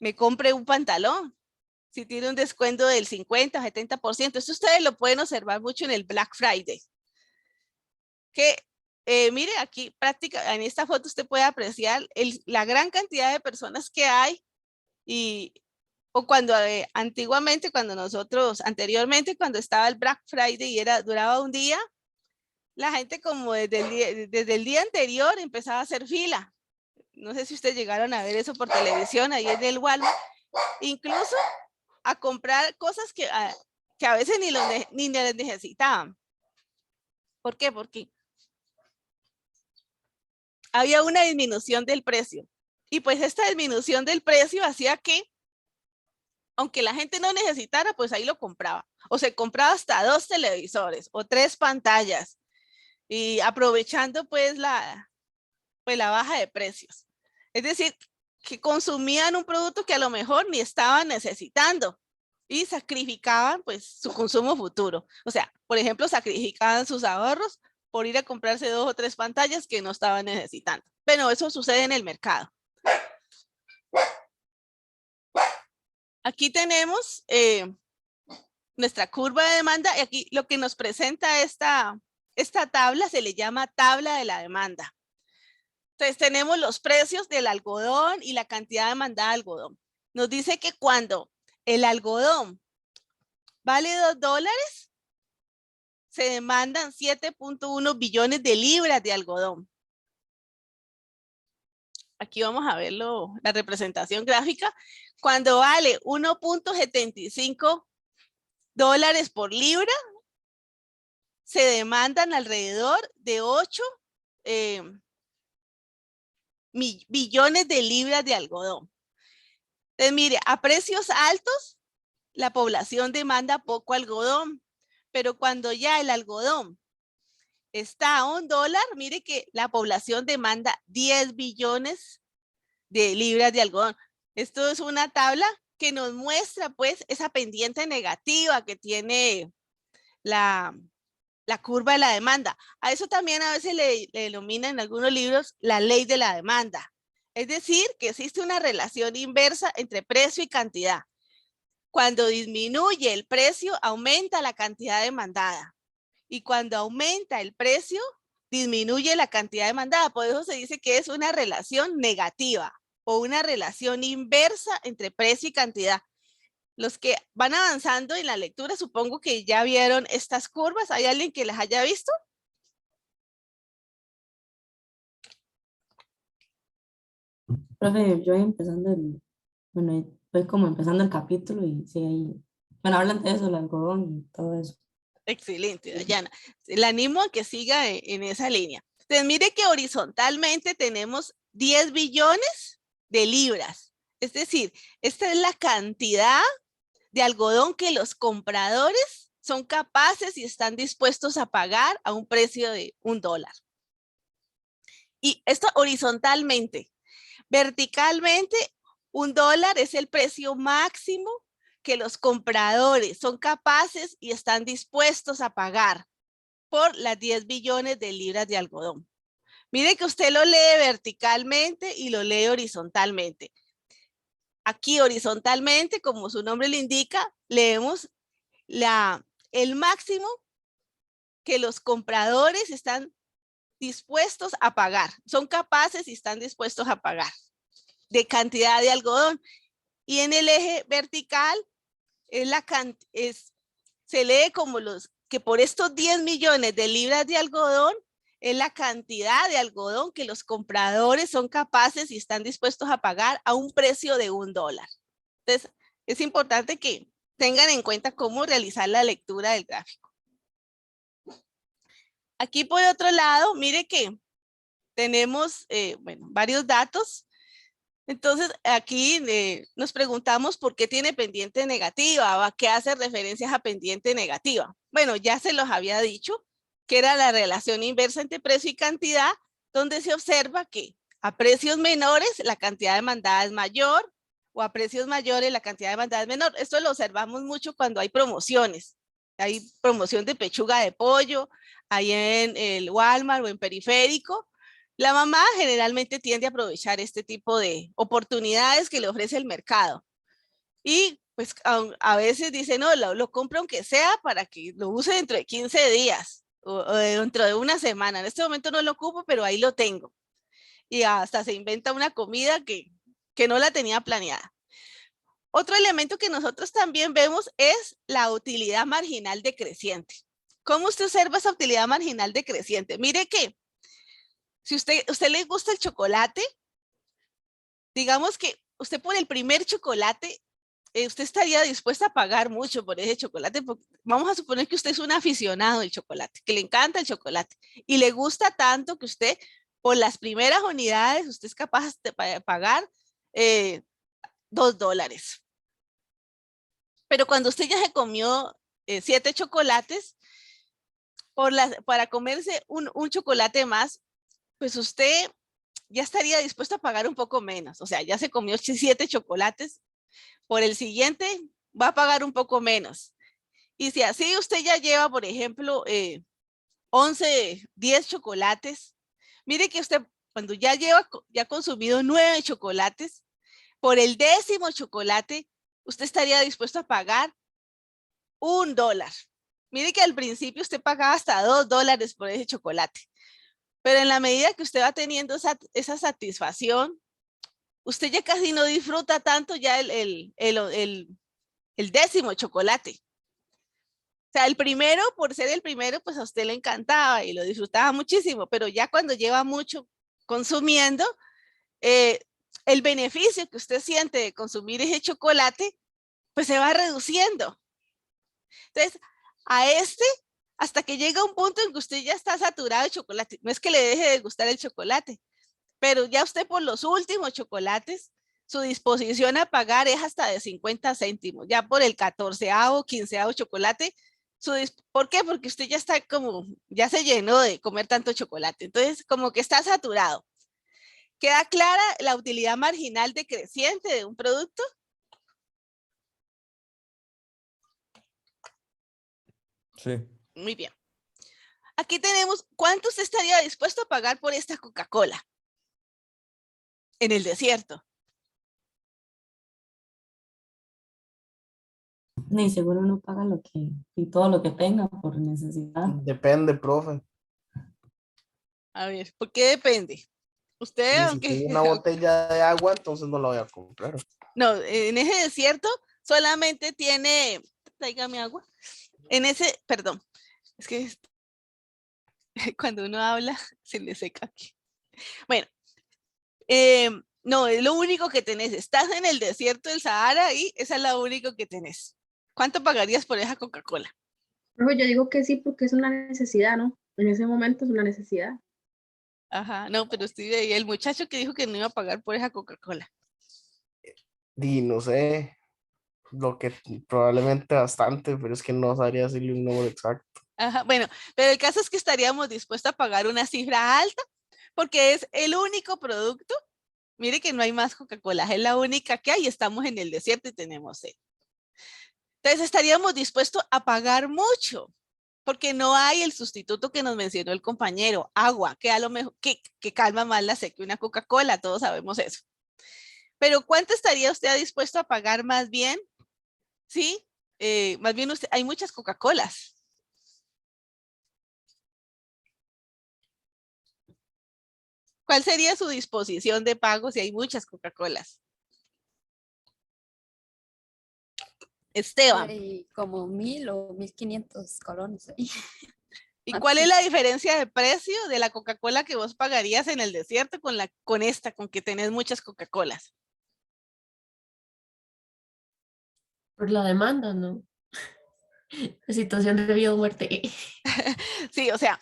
me compre un pantalón. Si tiene un descuento del 50 o 70%, esto ustedes lo pueden observar mucho en el Black Friday. Que mire aquí, en esta foto usted puede apreciar la gran cantidad de personas que hay o cuando anteriormente cuando estaba el Black Friday y duraba un día, la gente como desde el día anterior empezaba a hacer fila. No sé si ustedes llegaron a ver eso por televisión, ahí en el Walmart, incluso a comprar cosas que a veces ni las necesitaban. ¿Por qué? Porque había una disminución del precio. Y pues esta disminución del precio hacía que, aunque la gente no necesitara, pues ahí lo compraba. O se compraba hasta 2 televisores o 3 pantallas. Y aprovechando pues la baja de precios. Es decir, que consumían un producto que a lo mejor ni estaban necesitando y sacrificaban pues su consumo futuro. O sea, por ejemplo, sacrificaban sus ahorros por ir a comprarse 2 o 3 pantallas que no estaban necesitando. Pero eso sucede en el mercado. Aquí tenemos nuestra curva de demanda y aquí lo que nos presenta esta tabla se le llama tabla de la demanda. Entonces tenemos los precios del algodón y la cantidad demandada de algodón. Nos dice que cuando el algodón vale $2, se demandan 7.1 billones de libras de algodón. Aquí vamos a verlo, la representación gráfica. Cuando vale 1.75 dólares por libra, se demandan alrededor de 8 billones de libras de algodón. Entonces, mire, a precios altos, la población demanda poco algodón, pero cuando ya el algodón está a $1, mire que la población demanda 10 billones de libras de algodón. Esto es una tabla que nos muestra pues esa pendiente negativa que tiene la curva de la demanda. A eso también a veces le denomina en algunos libros la ley de la demanda. Es decir, que existe una relación inversa entre precio y cantidad. Cuando disminuye el precio, aumenta la cantidad demandada. Y cuando aumenta el precio, disminuye la cantidad demandada. Por eso se dice que es una relación negativa o una relación inversa entre precio y cantidad. Los que van avanzando en la lectura, supongo que ya vieron estas curvas. ¿Hay alguien que las haya visto? Profe, yo voy empezando bueno, voy como empezando el capítulo y sí, ahí, bueno, hablan de eso, el algodón y todo eso. Excelente, Dayana. Le animo a que siga en esa línea. Entonces, mire que horizontalmente tenemos 10 billones de libras. Es decir, esta es la cantidad de algodón que los compradores son capaces y están dispuestos a pagar a un precio de $1. Y esto horizontalmente. Verticalmente, $1 es el precio máximo que los compradores son capaces y están dispuestos a pagar por las 10 billones de libras de algodón. Mire que usted lo lee verticalmente y lo lee horizontalmente. Aquí horizontalmente, como su nombre le indica, leemos el máximo que los compradores están dispuestos a pagar, son capaces y están dispuestos a pagar de cantidad de algodón. Y en el eje vertical se lee como que por estos 10 millones de libras de algodón es la cantidad de algodón que los compradores son capaces y están dispuestos a pagar a un precio de $1. Entonces, es importante que tengan en cuenta cómo realizar la lectura del gráfico. Aquí por otro lado, mire que tenemos varios datos. Entonces, aquí nos preguntamos por qué tiene pendiente negativa, o a qué hace referencias a pendiente negativa. Bueno, ya se los había dicho, que era la relación inversa entre precio y cantidad, donde se observa que a precios menores la cantidad demandada es mayor, o a precios mayores la cantidad demandada es menor. Esto lo observamos mucho cuando hay promociones. Hay promoción de pechuga de pollo, ahí en el Walmart o en Periférico. La mamá generalmente tiende a aprovechar este tipo de oportunidades que le ofrece el mercado. Y pues a veces dice, no, lo compro aunque sea para que lo use dentro de 15 días o dentro de una semana. En este momento no lo ocupo, pero ahí lo tengo. Y hasta se inventa una comida que no la tenía planeada. Otro elemento que nosotros también vemos es la utilidad marginal decreciente. ¿Cómo usted observa esa utilidad marginal decreciente? Mire que si usted le gusta el chocolate, digamos que usted por el primer chocolate, usted estaría dispuesta a pagar mucho por ese chocolate. Vamos a suponer que usted es un aficionado del chocolate, que le encanta el chocolate y le gusta tanto que usted por las primeras unidades, usted es capaz de pagar $2. Pero cuando usted ya se comió 7 chocolates, para comerse un chocolate más, pues usted ya estaría dispuesto a pagar un poco menos. O sea, ya se comió 7 chocolates, por el siguiente va a pagar un poco menos. Y si así usted ya lleva, por ejemplo, 10 chocolates, mire que usted cuando ya ha consumido 9 chocolates, por el 10º chocolate, usted estaría dispuesto a pagar $1. Mire que al principio usted pagaba hasta $2 por ese chocolate. Pero en la medida que usted va teniendo esa satisfacción, usted ya casi no disfruta tanto ya el 10º chocolate. O sea, el primero, por ser el primero, pues a usted le encantaba y lo disfrutaba muchísimo, pero ya cuando lleva mucho consumiendo, el beneficio que usted siente de consumir ese chocolate, pues se va reduciendo. Entonces, hasta que llega un punto en que usted ya está saturado de chocolate. No es que le deje de gustar el chocolate, pero ya usted por los últimos chocolates, su disposición a pagar es hasta de 50 céntimos, ya por el 14º, 15º chocolate. ¿Por qué? Porque usted ya está como, ya se llenó de comer tanto chocolate, entonces como que está saturado. ¿Queda clara la utilidad marginal decreciente de un producto? Sí. Muy bien. Aquí tenemos, ¿cuánto usted estaría dispuesto a pagar por esta Coca-Cola en el desierto? Ni seguro no paga lo que, y todo lo que tenga por necesidad. Depende, profe. A ver, ¿por qué depende? Usted, Y si aunque... tengo una botella de agua, entonces no la voy a comprar. No, en ese desierto solamente tiene... Tráigame agua. En ese, perdón, es que cuando uno habla se le seca aquí. Bueno, no, es lo único que tenés. Estás en el desierto del Sahara y esa es la única que tenés. ¿Cuánto pagarías por esa Coca-Cola? Profe, yo digo que sí porque es una necesidad, ¿no? En ese momento es una necesidad. Ajá, no, pero estoy ahí. El muchacho que dijo que no iba a pagar por esa Coca-Cola. Y no sé, lo que probablemente bastante, pero es que no sabría decirle un número exacto. Ajá, bueno, pero el caso es que estaríamos dispuestos a pagar una cifra alta porque es el único producto. Mire que no hay más Coca-Cola, es la única que hay. Estamos en el desierto y tenemos sed. Entonces estaríamos dispuestos a pagar mucho porque no hay el sustituto que nos mencionó el compañero, agua, que a lo mejor que calma más la sed que una Coca-Cola, todos sabemos eso. Pero ¿cuánto estaría usted dispuesto a pagar más bien? Sí, más bien usted, hay muchas Coca-Colas. ¿Cuál sería su disposición de pago si hay muchas Coca-Colas? Esteban. Como 1.000 o 1.500 colones. ¿Y cuál es la diferencia de precio de la Coca-Cola que vos pagarías en el desierto con esta, con que tenés muchas Coca-Colas? Por la demanda, ¿no? La situación de vida o muerte. Sí, o sea,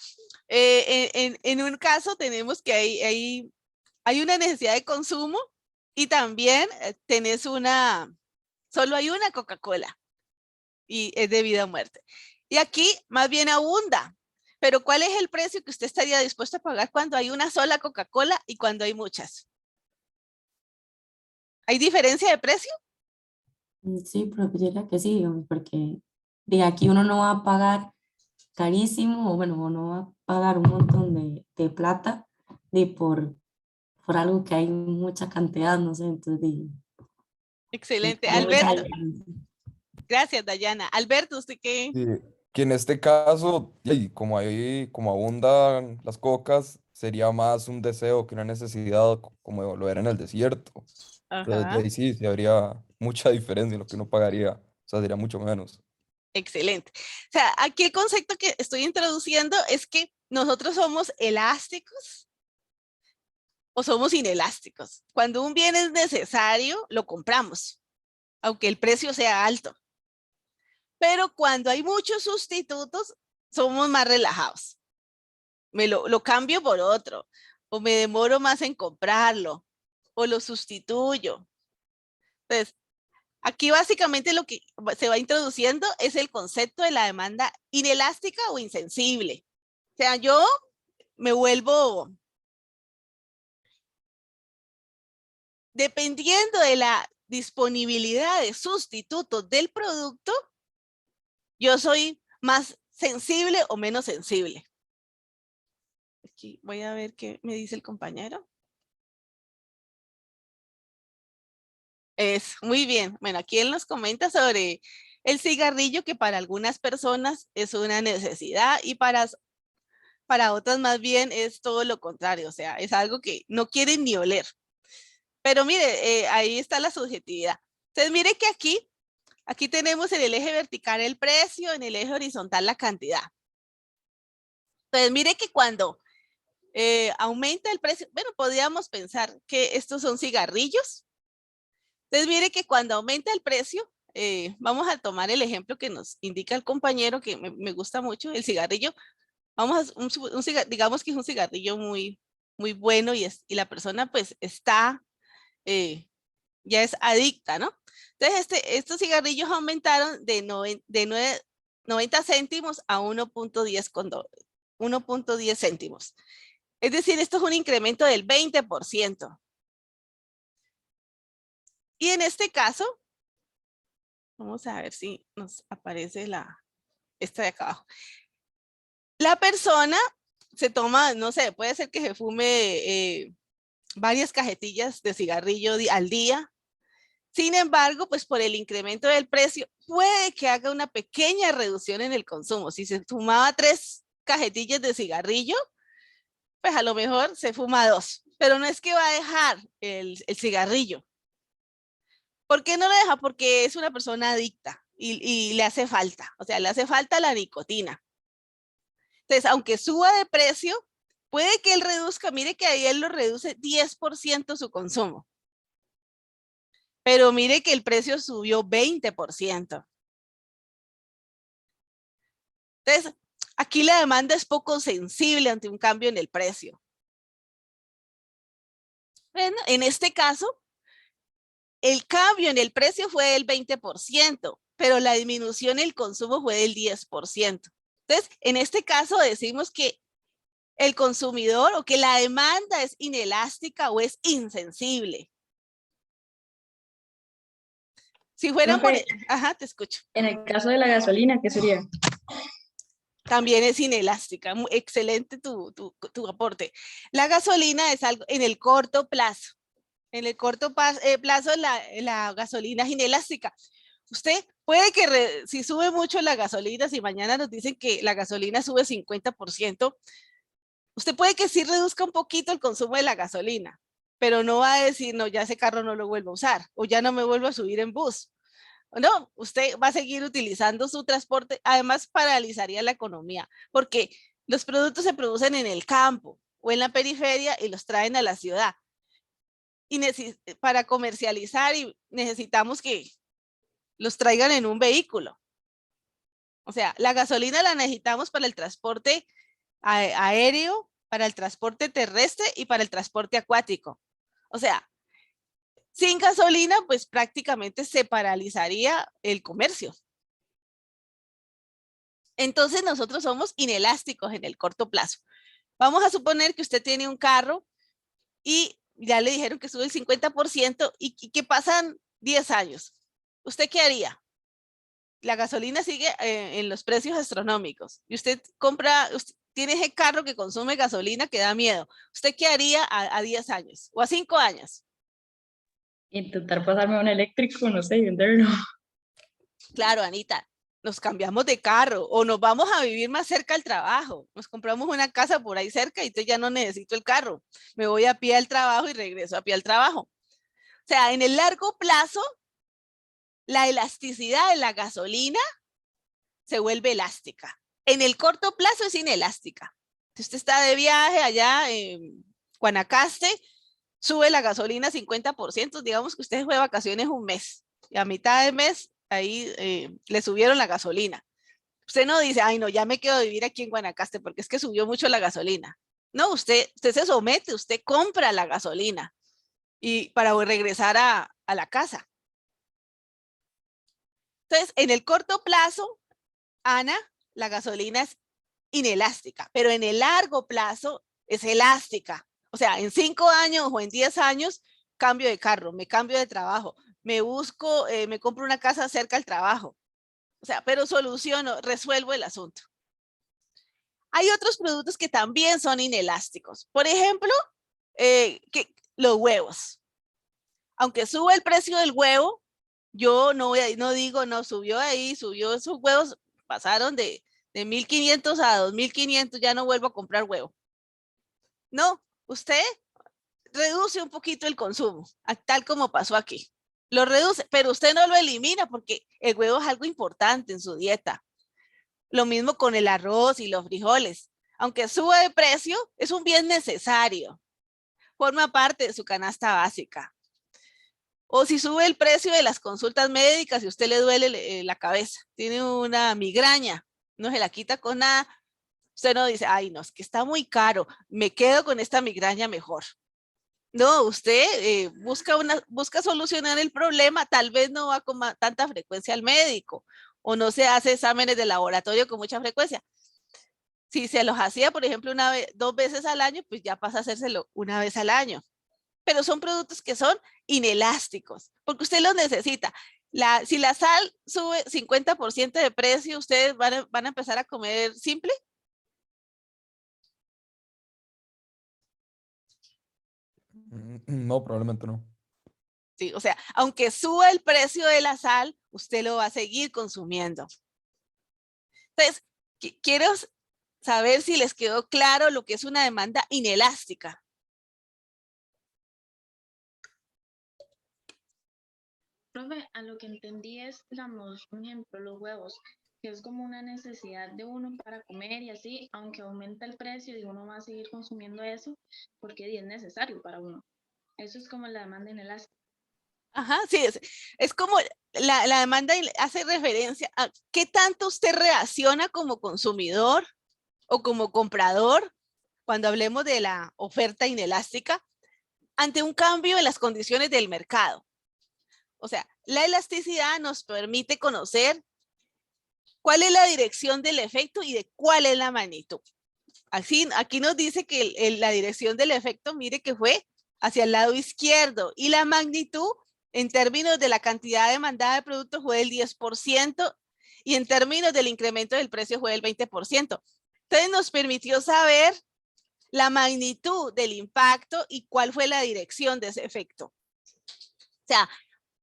en un caso tenemos que hay una necesidad de consumo y también tenés solo hay una Coca-Cola y es de vida o muerte. Y aquí más bien abunda. Pero ¿cuál es el precio que usted estaría dispuesto a pagar cuando hay una sola Coca-Cola y cuando hay muchas? ¿Hay diferencia de precio? Sí, pero yo diría que sí, digamos, porque de aquí uno no va a pagar carísimo, o bueno, no va a pagar un montón de plata por algo que hay mucha cantidad, no sé, entonces... Excelente. hay mucha Alberto. diferencia. Gracias, Dayana. Alberto, ¿usted qué? Sí, que en este caso, y como ahí, como abundan las cocas, sería más un deseo que una necesidad, como lo era en el desierto. Entonces, de Ajá. ahí sí habría mucha diferencia en lo que uno pagaría, o sea, sería mucho menos. Excelente. O sea, aquí el concepto que estoy introduciendo es que nosotros somos elásticos o somos inelásticos. Cuando un bien es necesario, lo compramos, aunque el precio sea alto. Pero cuando hay muchos sustitutos, somos más relajados. Lo cambio por otro, o me demoro más en comprarlo, o lo sustituyo. Entonces, aquí básicamente lo que se va introduciendo es el concepto de la demanda inelástica o insensible. O sea, yo me vuelvo, dependiendo de la disponibilidad de sustitutos del producto, yo soy más sensible o menos sensible. Aquí voy a ver qué me dice el compañero. Es muy bien. Bueno, aquí él nos comenta sobre el cigarrillo, que para algunas personas es una necesidad y para otras más bien es todo lo contrario. O sea, es algo que no quieren ni oler. Pero mire, ahí está la subjetividad. Entonces, mire que aquí tenemos en el eje vertical el precio, en el eje horizontal la cantidad. Entonces, mire que cuando aumenta el precio, bueno, podríamos pensar que estos son cigarrillos. Entonces, mire que cuando aumenta el precio, vamos a tomar el ejemplo que nos indica el compañero, que me gusta mucho, el cigarrillo. Vamos a digamos que es un cigarrillo muy muy bueno y la persona pues está, ya es adicta, ¿no? Entonces estos cigarrillos aumentaron de 90 céntimos a 1.10 céntimos. Es decir, esto es un incremento del 20%. Y en este caso, vamos a ver si nos aparece esta de acá abajo. La persona se toma, no sé, puede ser que se fume varias cajetillas de cigarrillo al día. Sin embargo, pues por el incremento del precio, puede que haga una pequeña reducción en el consumo. Si se fumaba 3 cajetillas de cigarrillo, pues a lo mejor se fuma 2, pero no es que va a dejar el cigarrillo. ¿Por qué no lo deja? Porque es una persona adicta y le hace falta, o sea, le hace falta la nicotina. Entonces, aunque suba de precio, puede que él reduzca, mire que ahí él lo reduce 10% su consumo. Pero mire que el precio subió 20%. Entonces, aquí la demanda es poco sensible ante un cambio en el precio. Bueno, en este caso, el cambio en el precio fue del 20%, pero la disminución en el consumo fue del 10%. Entonces, en este caso decimos que el consumidor o que la demanda es inelástica o es insensible. Si fueran por... Ajá, te escucho. En el caso de la gasolina, ¿qué sería? También es inelástica. Excelente tu aporte. La gasolina es algo en el corto plazo. En el corto plazo la gasolina es inelástica. Usted puede que si sube mucho la gasolina, si mañana nos dicen que la gasolina sube 50%, usted puede que sí reduzca un poquito el consumo de la gasolina, pero no va a decir, no, ya ese carro no lo vuelvo a usar o ya no me vuelvo a subir en bus. No, usted va a seguir utilizando su transporte, además paralizaría la economía, porque los productos se producen en el campo o en la periferia y los traen a la ciudad. Y para comercializar necesitamos que los traigan en un vehículo. O sea, la gasolina la necesitamos para el transporte aéreo, para el transporte terrestre y para el transporte acuático. O sea, sin gasolina, pues prácticamente se paralizaría el comercio. Entonces nosotros somos inelásticos en el corto plazo. Vamos a suponer que usted tiene un carro y ya le dijeron que sube el 50% y que pasan 10 años. ¿Usted qué haría? La gasolina sigue en los precios astronómicos y usted tiene ese carro que consume gasolina que da miedo. ¿Usted qué haría a 10 años o a 5 años? Intentar pasarme a un eléctrico, no sé, venderlo. Claro, Anita, nos cambiamos de carro o nos vamos a vivir más cerca al trabajo. Nos compramos una casa por ahí cerca y entonces ya no necesito el carro. Me voy a pie al trabajo y regreso a pie al trabajo. O sea, en el largo plazo, la elasticidad de la gasolina se vuelve elástica. En el corto plazo es inelástica. Si usted está de viaje allá en Guanacaste, sube la gasolina 50%, digamos que usted fue de vacaciones un mes y a mitad de mes ahí le subieron la gasolina. Usted no dice, ay no, ya me quedo a vivir aquí en Guanacaste porque es que subió mucho la gasolina. No, usted se somete, usted compra la gasolina y para regresar a la casa. Entonces, en el corto plazo, Ana, la gasolina es inelástica, pero en el largo plazo es elástica. O sea, en 5 años o en 10 años, cambio de carro, me cambio de trabajo, me compro una casa cerca al trabajo. O sea, pero resuelvo el asunto. Hay otros productos que también son inelásticos. Por ejemplo, los huevos. Aunque sube el precio del huevo, yo no digo, no, subió esos huevos, pasaron de 1.500 a 2.500, ya no vuelvo a comprar huevo. No, usted reduce un poquito el consumo, tal como pasó aquí. Lo reduce, pero usted no lo elimina porque el huevo es algo importante en su dieta. Lo mismo con el arroz y los frijoles. Aunque suba de precio, es un bien necesario. Forma parte de su canasta básica. O si sube el precio de las consultas médicas y a usted le duele la cabeza, tiene una migraña, no se la quita con nada, Usted no dice, ay, no, es que está muy caro, me quedo con esta migraña mejor. No, usted busca solucionar el problema, tal vez no va con tanta frecuencia al médico o no se hace exámenes de laboratorio con mucha frecuencia. Si se los hacía, por ejemplo, 2 veces al año, pues ya pasa a hacérselo 1 vez al año. Pero son productos que son inelásticos, porque usted los necesita. Si la sal sube 50% de precio, ¿ustedes van a empezar a comer simple? No, probablemente no. Sí, o sea, aunque suba el precio de la sal, usted lo va a seguir consumiendo. Entonces, quiero saber si les quedó claro lo que es una demanda inelástica. Profe, a lo que entendí es, digamos, un ejemplo, los huevos, que es como una necesidad de uno para comer y así, aunque aumenta el precio y uno va a seguir consumiendo eso, porque es necesario para uno. Eso es como la demanda inelástica. Ajá, sí, es como la demanda hace referencia a qué tanto usted reacciona como consumidor o como comprador cuando hablemos de la oferta inelástica ante un cambio en las condiciones del mercado. O sea, la elasticidad nos permite conocer cuál es la dirección del efecto y de cuál es la magnitud. Así, aquí nos dice que la dirección del efecto, mire que fue hacia el lado izquierdo y la magnitud en términos de la cantidad demandada de producto fue del 10% y en términos del incremento del precio fue del 20%. Entonces nos permitió saber la magnitud del impacto y cuál fue la dirección de ese efecto. O sea,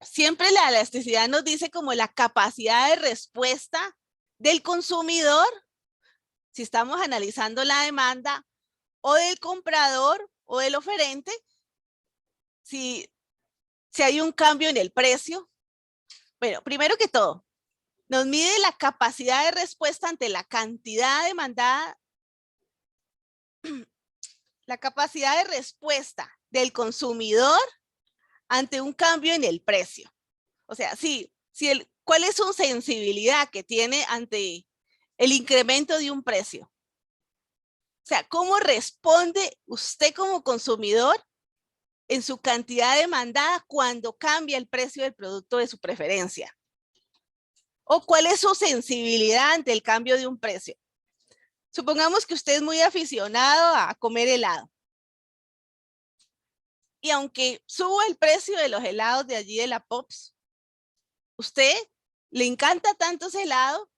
siempre la elasticidad nos dice como la capacidad de respuesta del consumidor, si estamos analizando la demanda, o del comprador o del oferente, si hay un cambio en el precio. Bueno, primero que todo, nos mide la capacidad de respuesta ante la cantidad demandada, la capacidad de respuesta del consumidor ante un cambio en el precio. O sea, ¿cuál es su sensibilidad que tiene ante el incremento de un precio? O sea, ¿cómo responde usted como consumidor en su cantidad demandada cuando cambia el precio del producto de su preferencia? ¿O cuál es su sensibilidad ante el cambio de un precio? Supongamos que usted es muy aficionado a comer helado. Y aunque suba el precio de los helados de allí de la Pops, usted le encanta tanto ese helado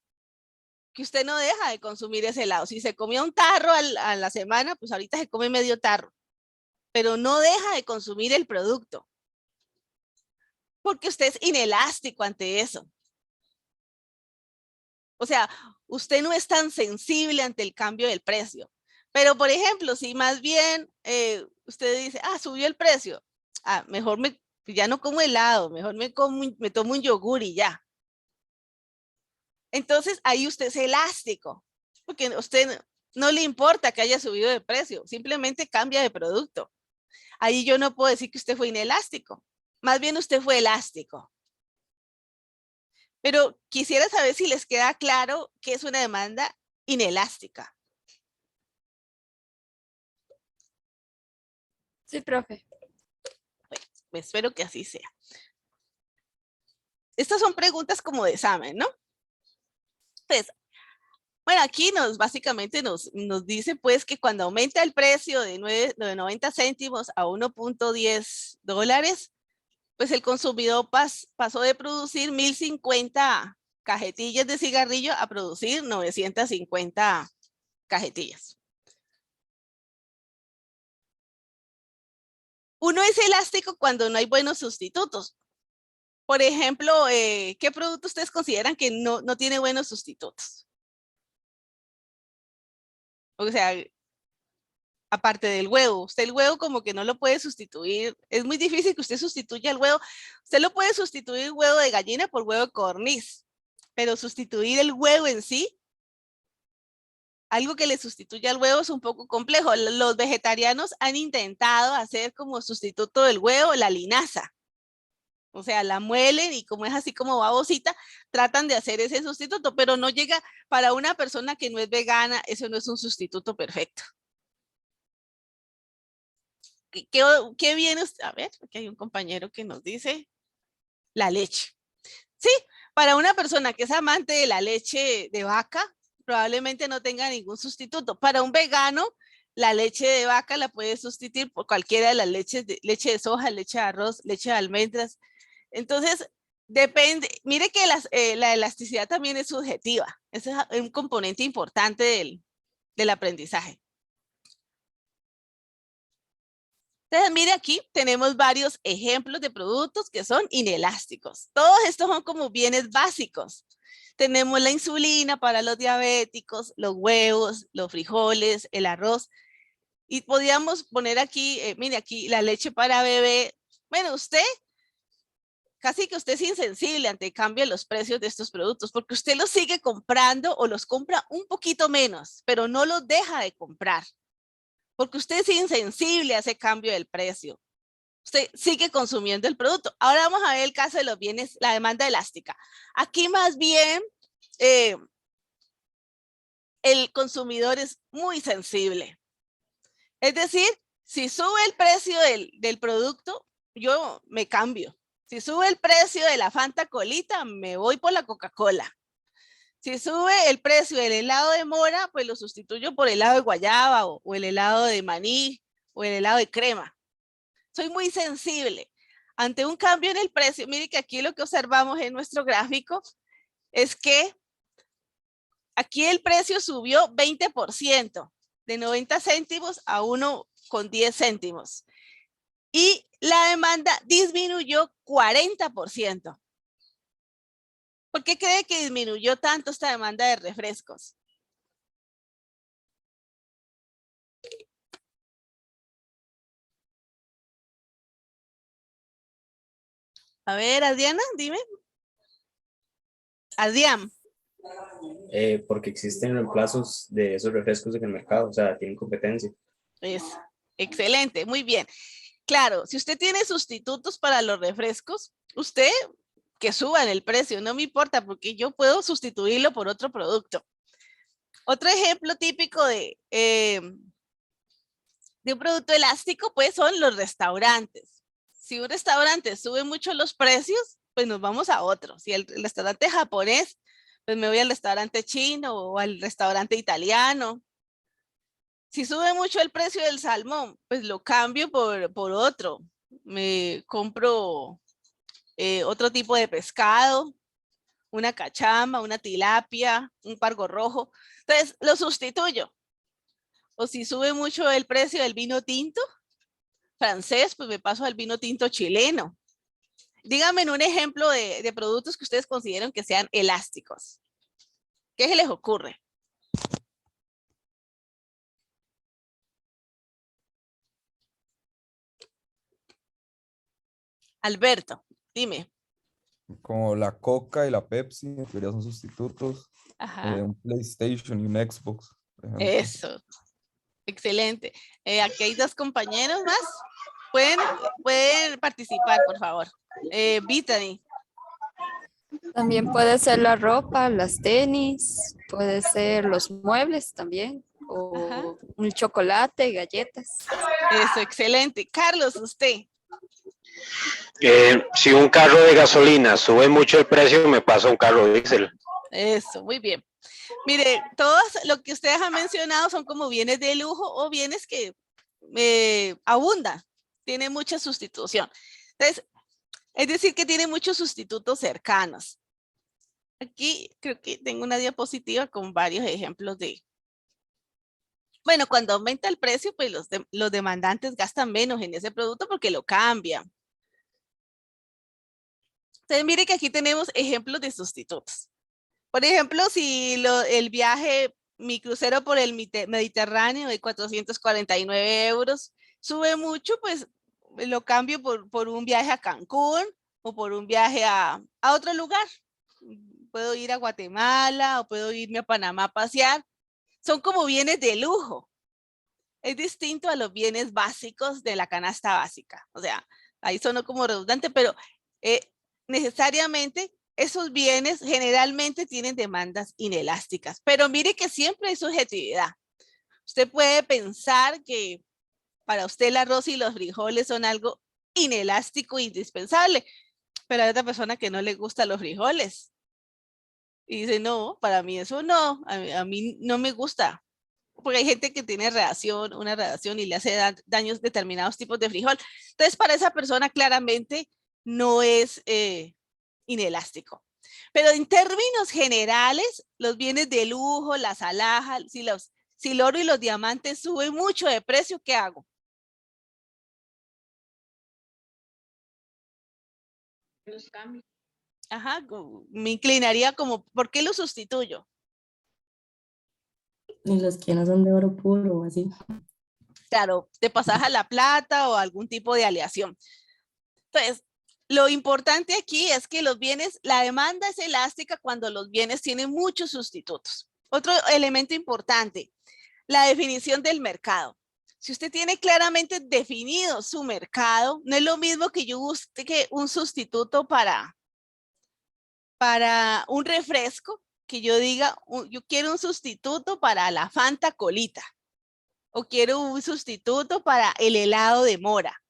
que usted no deja de consumir ese helado. Si se comía un tarro a la semana, pues ahorita se come medio tarro. Pero no deja de consumir el producto. Porque usted es inelástico ante eso. O sea, usted no es tan sensible ante el cambio del precio. Pero, por ejemplo, si más bien usted dice, subió el precio, mejor ya no como helado, mejor me tomo un yogur y ya. Entonces, ahí usted es elástico, porque a usted no le importa que haya subido de precio, simplemente cambia de producto. Ahí yo no puedo decir que usted fue inelástico, más bien usted fue elástico. Pero quisiera saber si les queda claro qué es una demanda inelástica. Sí, profe. Bueno, espero que así sea. Estas son preguntas como de examen, ¿no? Entonces, bueno, aquí básicamente nos dice pues que cuando aumenta el precio de 90 céntimos a 1.10 dólares, pues el consumidor pasó de producir 1050 cajetillas de cigarrillo a producir 950 cajetillas. Uno es elástico cuando no hay buenos sustitutos. Por ejemplo, ¿qué producto ustedes consideran que no tiene buenos sustitutos? O sea, aparte del huevo, usted el huevo como que no lo puede sustituir. Es muy difícil que usted sustituya el huevo. Usted lo puede sustituir huevo de gallina por huevo de codorniz, pero sustituir el huevo en sí, algo que le sustituya al huevo es un poco complejo. Los vegetarianos han intentado hacer como sustituto del huevo la linaza. O sea, la muelen y como es así como babosita, tratan de hacer ese sustituto, pero no llega para una persona que no es vegana, eso no es un sustituto perfecto. ¿Qué viene usted? A ver, aquí hay un compañero que nos dice la leche. Sí, para una persona que es amante de la leche de vaca, probablemente no tenga ningún sustituto. Para un vegano, la leche de vaca la puede sustituir por cualquiera de las leches, leche de soja, leche de arroz, leche de almendras. Entonces, depende. Mire que la elasticidad también es subjetiva. Ese es un componente importante del aprendizaje. Entonces, mire aquí, tenemos varios ejemplos de productos que son inelásticos. Todos estos son como bienes básicos. Tenemos la insulina para los diabéticos, los huevos, los frijoles, el arroz. Y podríamos poner aquí, mire aquí, la leche para bebé. Bueno, casi que usted es insensible ante el cambio de los precios de estos productos, porque usted los sigue comprando o los compra un poquito menos, pero no los deja de comprar. Porque usted es insensible a ese cambio del precio. Usted sigue consumiendo el producto. Ahora vamos a ver el caso de los bienes, la demanda elástica. Aquí más bien el consumidor es muy sensible. Es decir, si sube el precio del producto, yo me cambio. Si sube el precio de la Fanta Colita, me voy por la Coca-Cola. Si sube el precio del helado de mora, pues lo sustituyo por helado de guayaba o el helado de maní o el helado de crema. Soy muy sensible ante un cambio en el precio. Mire que aquí lo que observamos en nuestro gráfico es que aquí el precio subió 20%, de 90 céntimos a 1,10 céntimos. Y la demanda disminuyó 40%. ¿Por qué cree que disminuyó tanto esta demanda de refrescos? A ver, Adriana, dime. Adrián. Porque existen reemplazos de esos refrescos en el mercado, o sea, tienen competencia. Eso, excelente, muy bien. Claro, si usted tiene sustitutos para los refrescos, usted que suban el precio, no me importa porque yo puedo sustituirlo por otro producto. Otro ejemplo típico de un producto elástico, pues son los restaurantes. Si un restaurante sube mucho los precios, pues nos vamos a otro. Si el restaurante japonés, pues me voy al restaurante chino o al restaurante italiano. Si sube mucho el precio del salmón, pues lo cambio por otro. Me compro otro tipo de pescado, una cachama, una tilapia, un pargo rojo. Entonces, lo sustituyo. O si sube mucho el precio del vino tinto francés, pues me paso al vino tinto chileno. Díganme un ejemplo de productos que ustedes consideran que sean elásticos. ¿Qué se les ocurre? Alberto, dime. Como la Coca y la Pepsi, en teoría son sustitutos. Ajá. Un PlayStation y un Xbox, por ejemplo. Eso. Excelente. Aquí hay dos compañeros más. Pueden participar, por favor. Brittany. También puede ser la ropa, las tenis, puede ser los muebles también, o un chocolate, galletas. Eso, excelente. Carlos, usted. Si un carro de gasolina sube mucho el precio, me pasa un carro diésel. Eso, muy bien. Mire, todos lo que ustedes han mencionado son como bienes de lujo o bienes que abundan, tiene mucha sustitución. Entonces, es decir que tiene muchos sustitutos cercanos. Aquí creo que tengo una diapositiva con varios ejemplos de... Bueno, cuando aumenta el precio, pues los demandantes gastan menos en ese producto porque lo cambian. Entonces, mire que aquí tenemos ejemplos de sustitutos. Por ejemplo, si el viaje, mi crucero por el Mediterráneo de 449 euros sube mucho, pues lo cambio por un viaje a Cancún o por un viaje a otro lugar. Puedo ir a Guatemala o puedo irme a Panamá a pasear. Son como bienes de lujo. Es distinto a los bienes básicos de la canasta básica. O sea, ahí sonó como redundante, pero necesariamente esos bienes generalmente tienen demandas inelásticas, pero mire que siempre hay subjetividad. Usted puede pensar que para usted el arroz y los frijoles son algo inelástico e indispensable, pero hay otra persona que no le gustan los frijoles. Y dice, no, para mí eso no, a mí no me gusta. Porque hay gente que tiene una reacción y le hace daños determinados tipos de frijol. Entonces, para esa persona claramente no es inelástico. Pero en términos generales, los bienes de lujo, las alhajas, si el oro y los diamantes suben mucho de precio, ¿qué hago? Los cambios. Ajá, me inclinaría como, ¿por qué lo sustituyo? Y los que no son de oro puro, así. Claro, te pasas a la plata o algún tipo de aleación. Entonces, lo importante aquí es que los bienes, la demanda es elástica cuando los bienes tienen muchos sustitutos. Otro elemento importante, la definición del mercado. Si usted tiene claramente definido su mercado, no es lo mismo que yo busque un sustituto para un refresco, que yo diga, yo quiero un sustituto para la Fanta Colita, o quiero un sustituto para el helado de mora.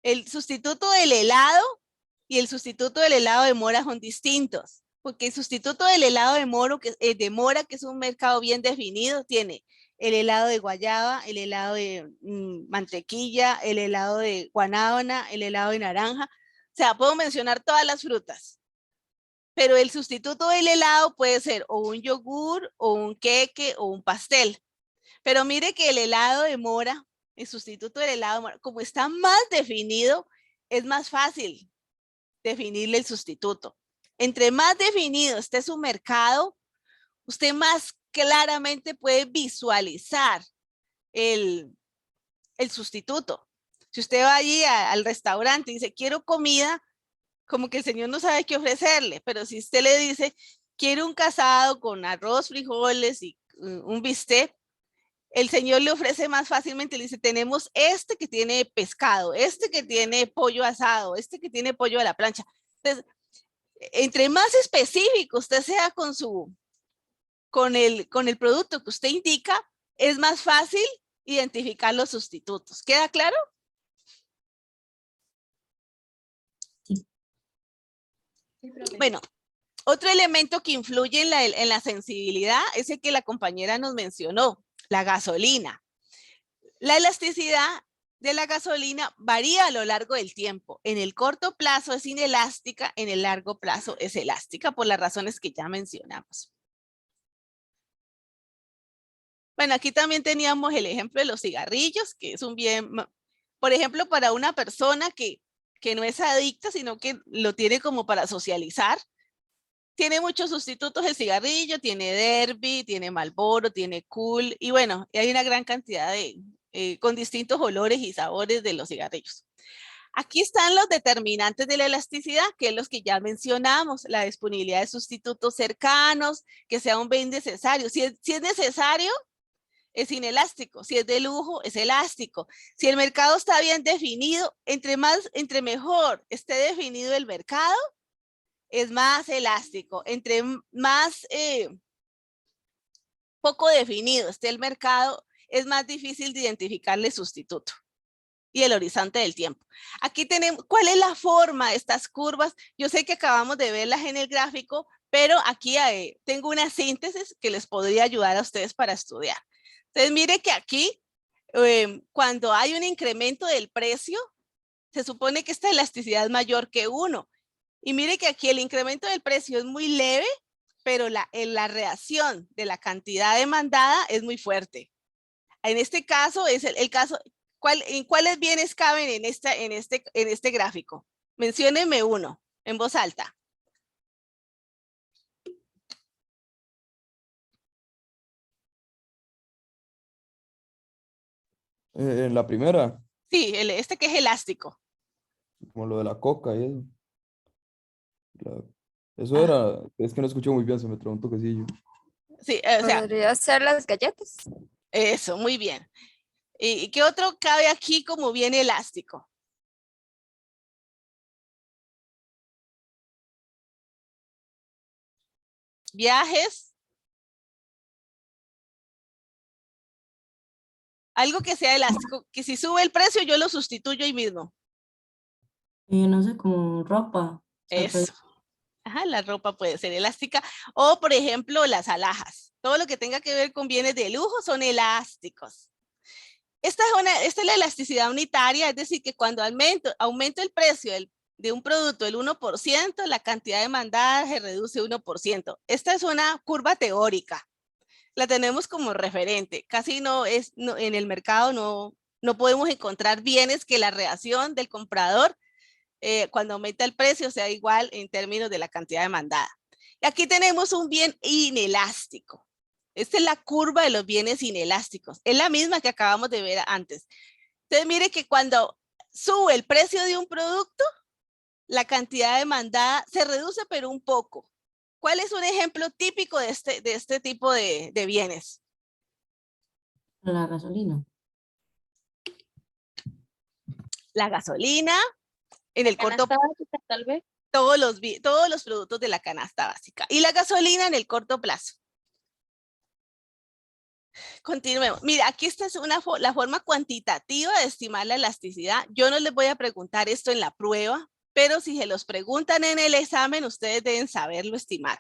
El sustituto del helado y el sustituto del helado de mora son distintos, porque el sustituto del helado de mora, que es un mercado bien definido, tiene el helado de guayaba, el helado de mantequilla, el helado de guanábana, el helado de naranja. O sea, puedo mencionar todas las frutas. Pero el sustituto del helado puede ser o un yogur, o un queque, o un pastel. Pero mire que el helado de mora, el sustituto del helado de mora, como está más definido, es más fácil definirle el sustituto. Entre más definido esté su mercado, usted más claramente puede visualizar el sustituto. Si usted va allí al restaurante y dice, quiero comida, como que el señor no sabe qué ofrecerle, pero si usted le dice, quiero un casado con arroz, frijoles y un bistec, el señor le ofrece más fácilmente, le dice, tenemos este que tiene pescado, este que tiene pollo asado, este que tiene pollo a la plancha. Entonces, entre más específico usted sea con el producto que usted indica, es más fácil identificar los sustitutos. ¿Queda claro? Bueno, otro elemento que influye en la sensibilidad es el que la compañera nos mencionó, la gasolina. La elasticidad de la gasolina varía a lo largo del tiempo. En el corto plazo es inelástica, en el largo plazo es elástica por las razones que ya mencionamos. Bueno, aquí también teníamos el ejemplo de los cigarrillos, que es un bien, por ejemplo, para una persona que no es adicta, sino que lo tiene como para socializar. Tiene muchos sustitutos el cigarrillo, tiene Derby, tiene Marlboro, tiene Cool, y bueno, hay una gran cantidad con distintos olores y sabores de los cigarrillos. Aquí están los determinantes de la elasticidad, que es los que ya mencionamos, la disponibilidad de sustitutos cercanos, que sea un bien necesario. Si es necesario, es inelástico. Si es de lujo, es elástico. Si el mercado está bien definido, entre mejor esté definido el mercado, es más elástico. Entre más poco definido esté el mercado, es más difícil de identificarle sustituto. Y el horizonte del tiempo. Aquí tenemos, ¿cuál es la forma de estas curvas? Yo sé que acabamos de verlas en el gráfico, pero aquí tengo una síntesis que les podría ayudar a ustedes para estudiar. Entonces, mire que aquí, cuando hay un incremento del precio, se supone que esta elasticidad es mayor que 1. Y mire que aquí el incremento del precio es muy leve, pero la reacción de la cantidad demandada es muy fuerte. En este caso es el caso, ¿en cuáles bienes caben en este gráfico? Menciónenme uno en voz alta. En la primera, Sí, este que es elástico. como lo de la coca y eso. Eso era, es que no escuché muy bien, se me trabó un toquecillo. Sí, o sea. Podría ser las galletas. Eso, muy bien. ¿Y qué otro cabe aquí como bien elástico? Viajes. Algo que sea elástico, que si sube el precio yo lo sustituyo ahí mismo. No sé, como ropa. Eso. Ajá, la ropa puede ser elástica. O, por ejemplo, las alhajas. Todo lo que tenga que ver con bienes de lujo son elásticos. Esta es la elasticidad unitaria, es decir, que cuando aumento el precio de un producto el 1%, la cantidad demandada se reduce 1%. Esta es una curva teórica. La tenemos como referente. Casi en el mercado no podemos encontrar bienes que la reacción del comprador cuando aumenta el precio sea igual en términos de la cantidad demandada. Y aquí tenemos un bien inelástico. Esta es la curva de los bienes inelásticos. Es la misma que acabamos de ver antes. Entonces, mire que cuando sube el precio de un producto, la cantidad demandada se reduce, pero un poco. ¿Cuál es un ejemplo típico de este tipo de bienes? La gasolina. La gasolina, en el corto plazo, tal vez. todos los productos de la canasta básica. Y la gasolina en el corto plazo. Continuemos. Mira, aquí esta es la forma cuantitativa de estimar la elasticidad. Yo no les voy a preguntar esto en la prueba, pero si se los preguntan en el examen, ustedes deben saberlo estimar.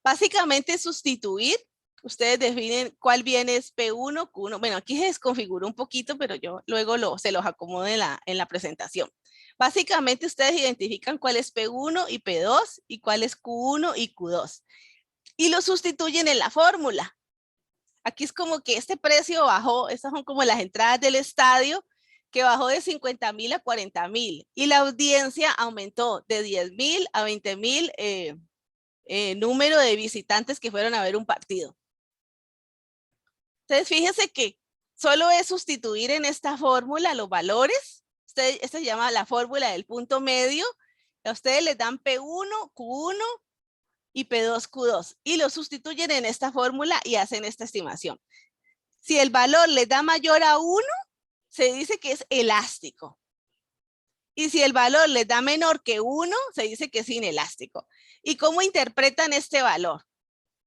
Básicamente sustituir, ustedes definen cuál bien es P1, Q1. Bueno, aquí se desconfigura un poquito, pero yo luego se los acomodo en la presentación. Básicamente ustedes identifican cuál es P1 y P2 y cuál es Q1 y Q2. Y lo sustituyen en la fórmula. Aquí es como que este precio bajó, estas son como las entradas del estadio, que bajó de 50,000 a 40,000 y la audiencia aumentó de 10,000 a 20,000 número de visitantes que fueron a ver un partido. Entonces, fíjense que solo es sustituir en esta fórmula los valores. Esta se llama la fórmula del punto medio. A ustedes les dan P1, Q1 y P2, Q2 y lo sustituyen en esta fórmula y hacen esta estimación. Si el valor les da mayor a 1, se dice que es elástico. Y si el valor les da menor que 1, se dice que es inelástico. ¿Y cómo interpretan este valor?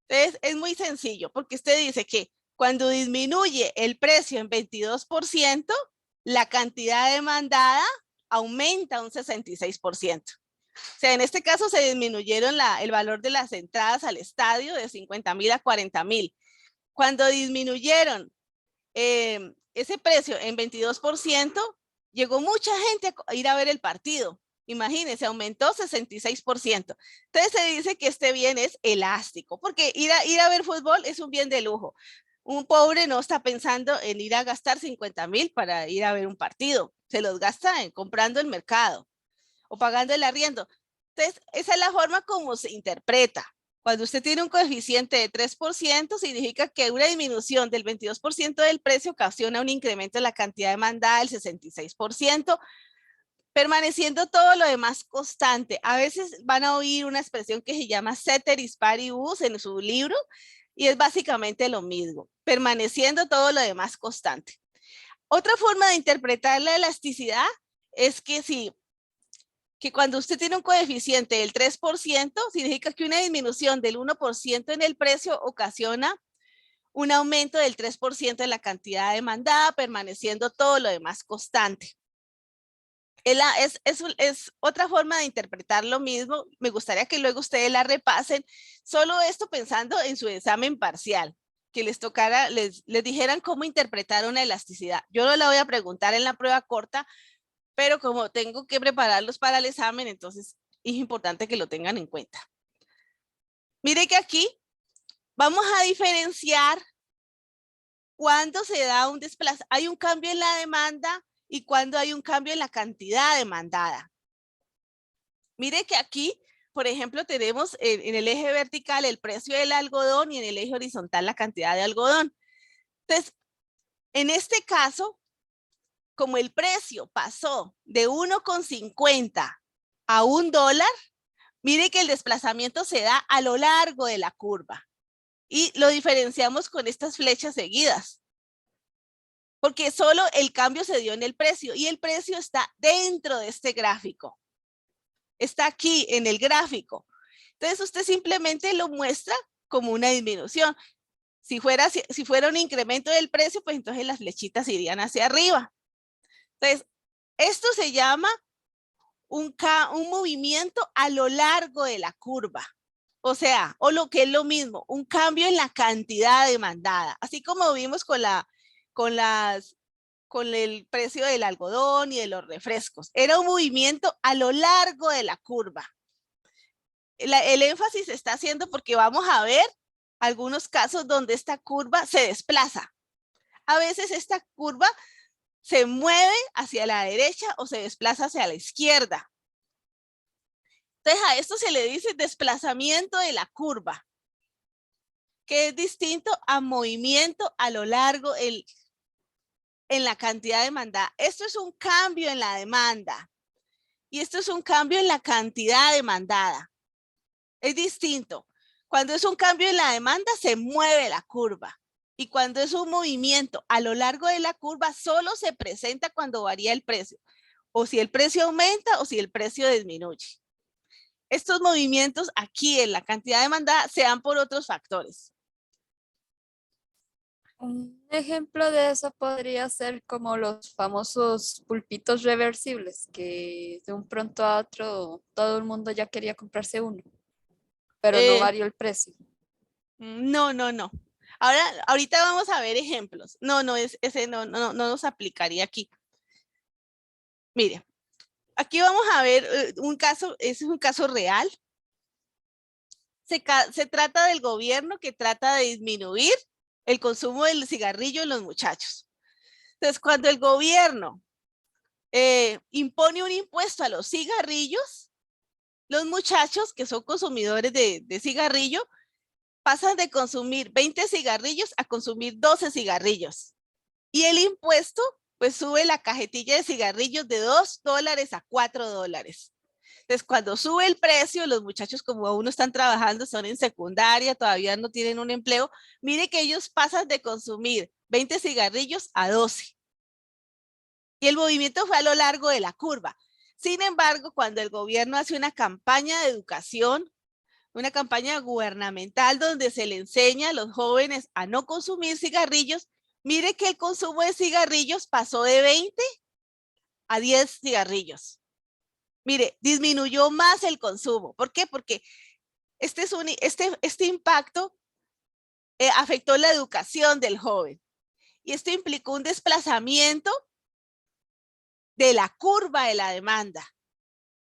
Entonces, es muy sencillo, porque usted dice que cuando disminuye el precio en 22%, la cantidad demandada aumenta un 66%. O sea, en este caso se disminuyeron el valor de las entradas al estadio de 50,000 a 40,000. Cuando disminuyeron ese precio en 22%, llegó mucha gente a ir a ver el partido. Imagínense, aumentó 66%. Entonces se dice que este bien es elástico, porque ir a ver fútbol es un bien de lujo. Un pobre no está pensando en ir a gastar 50,000 para ir a ver un partido. Se los gasta comprando el mercado o pagando el arriendo. Entonces, esa es la forma como se interpreta. Cuando usted tiene un coeficiente de 3%, significa que una disminución del 22% del precio ocasiona un incremento de la cantidad demandada del 66%, permaneciendo todo lo demás constante. A veces van a oír una expresión que se llama ceteris paribus en su libro, y es básicamente lo mismo, permaneciendo todo lo demás constante. Otra forma de interpretar la elasticidad es que cuando usted tiene un coeficiente del 3%, significa que una disminución del 1% en el precio ocasiona un aumento del 3% en la cantidad demandada, permaneciendo todo lo demás constante. Es otra forma de interpretar lo mismo. Me gustaría que luego ustedes la repasen. Solo esto pensando en su examen parcial, que les tocara, les dijeran cómo interpretar una elasticidad. Yo no la voy a preguntar en la prueba corta, pero como tengo que prepararlos para el examen, entonces es importante que lo tengan en cuenta. Mire que aquí vamos a diferenciar cuando se da un desplazamiento, hay un cambio en la demanda y cuando hay un cambio en la cantidad demandada. Mire que aquí, por ejemplo, tenemos en el eje vertical el precio del algodón y en el eje horizontal la cantidad de algodón. Entonces, en este caso, como el precio pasó de 1,50 a $1, mire que el desplazamiento se da a lo largo de la curva y lo diferenciamos con estas flechas seguidas, porque solo el cambio se dio en el precio y el precio está dentro de este gráfico. Está aquí en el gráfico. Entonces usted simplemente lo muestra como una disminución. Si fuera un incremento del precio, pues entonces las flechitas irían hacia arriba. Entonces, esto se llama un movimiento a lo largo de la curva. O sea, o lo que es lo mismo, un cambio en la cantidad demandada. Así como vimos con el precio del algodón y de los refrescos. Era un movimiento a lo largo de la curva. El énfasis se está haciendo porque vamos a ver algunos casos donde esta curva se desplaza. A veces esta curva se mueve hacia la derecha o se desplaza hacia la izquierda. Entonces a esto se le dice desplazamiento de la curva, que es distinto a movimiento a lo largo en la cantidad demandada. Esto es un cambio en la demanda y esto es un cambio en la cantidad demandada. Es distinto. Cuando es un cambio en la demanda, se mueve la curva. Y cuando es un movimiento a lo largo de la curva, solo se presenta cuando varía el precio. O si el precio aumenta o si el precio disminuye. Estos movimientos aquí en la cantidad demandada se dan por otros factores. Un ejemplo de eso podría ser como los famosos pulpitos reversibles, que de un pronto a otro todo el mundo ya quería comprarse uno, pero no varió el precio. No. Ahorita vamos a ver ejemplos. Ese no nos aplicaría aquí. Mire, aquí vamos a ver un caso, ese es un caso real. Se trata del gobierno que trata de disminuir el consumo del cigarrillo en los muchachos. Entonces, cuando el gobierno impone un impuesto a los cigarrillos, los muchachos que son consumidores de cigarrillo pasan de consumir 20 cigarrillos a consumir 12 cigarrillos. Y el impuesto, pues sube la cajetilla de cigarrillos de $2 a $4. Entonces, cuando sube el precio, los muchachos como aún no están trabajando, son en secundaria, todavía no tienen un empleo, mire que ellos pasan de consumir 20 cigarrillos a 12. Y el movimiento fue a lo largo de la curva. Sin embargo, cuando el gobierno hace una campaña de educación, una campaña gubernamental donde se le enseña a los jóvenes a no consumir cigarrillos, mire que el consumo de cigarrillos pasó de 20 a 10 cigarrillos. Mire, disminuyó más el consumo. ¿Por qué? Porque este impacto afectó la educación del joven. Y esto implicó un desplazamiento de la curva de la demanda.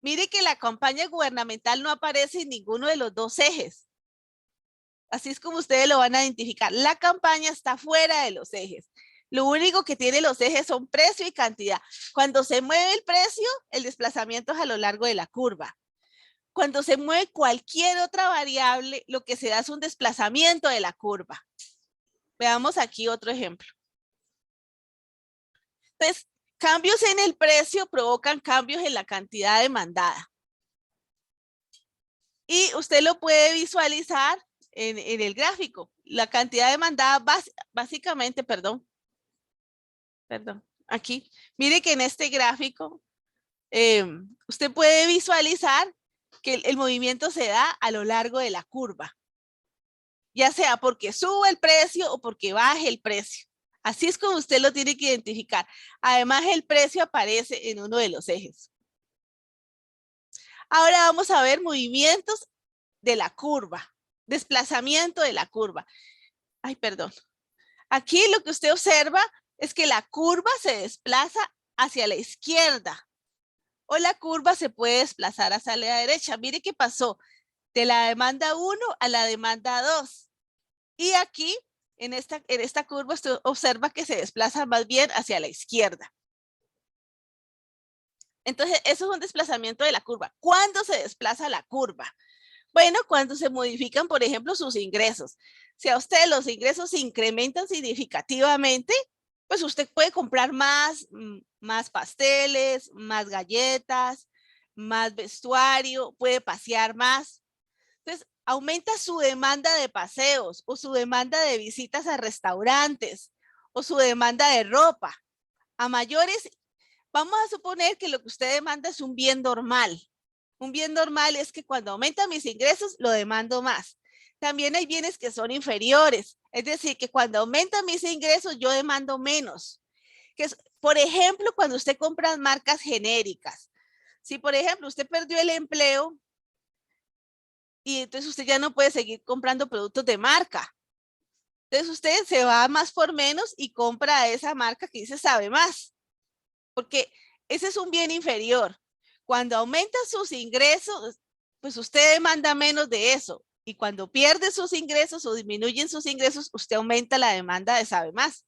Mire que la campaña gubernamental no aparece en ninguno de los dos ejes. Así es como ustedes lo van a identificar. La campaña está fuera de los ejes. Lo único que tiene los ejes son precio y cantidad. Cuando se mueve el precio, el desplazamiento es a lo largo de la curva. Cuando se mueve cualquier otra variable, lo que se da es un desplazamiento de la curva. Veamos aquí otro ejemplo. Entonces, cambios en el precio provocan cambios en la cantidad demandada. Y usted lo puede visualizar en el gráfico. La cantidad demandada básicamente, perdón, aquí. Mire que en este gráfico usted puede visualizar que el movimiento se da a lo largo de la curva. Ya sea porque sube el precio o porque baje el precio. Así es como usted lo tiene que identificar. Además, el precio aparece en uno de los ejes. Ahora vamos a ver movimientos de la curva. Desplazamiento de la curva. Ay, perdón. Aquí lo que usted observa es que la curva se desplaza hacia la izquierda o la curva se puede desplazar hacia la derecha. Mire qué pasó de la demanda 1 a la demanda 2. Y aquí, en esta curva, usted observa que se desplaza más bien hacia la izquierda. Entonces, eso es un desplazamiento de la curva. ¿Cuándo se desplaza la curva? Bueno, cuando se modifican, por ejemplo, sus ingresos. Si a usted los ingresos se incrementan significativamente, pues usted puede comprar más pasteles, más galletas, más vestuario, puede pasear más. Entonces, aumenta su demanda de paseos o su demanda de visitas a restaurantes o su demanda de ropa. A mayores, vamos a suponer que lo que usted demanda es un bien normal, Un bien normal es que cuando aumentan mis ingresos, lo demando más. También hay bienes que son inferiores, es decir, que cuando aumentan mis ingresos, yo demando menos. Que es, por ejemplo, cuando usted compra marcas genéricas. Si, por ejemplo, usted perdió el empleo y entonces usted ya no puede seguir comprando productos de marca. Entonces usted se va más por menos y compra esa marca que dice sabe más, porque ese es un bien inferior. Cuando aumenta sus ingresos, pues usted demanda menos de eso. Y cuando pierde sus ingresos o disminuyen sus ingresos, usted aumenta la demanda de sabe más.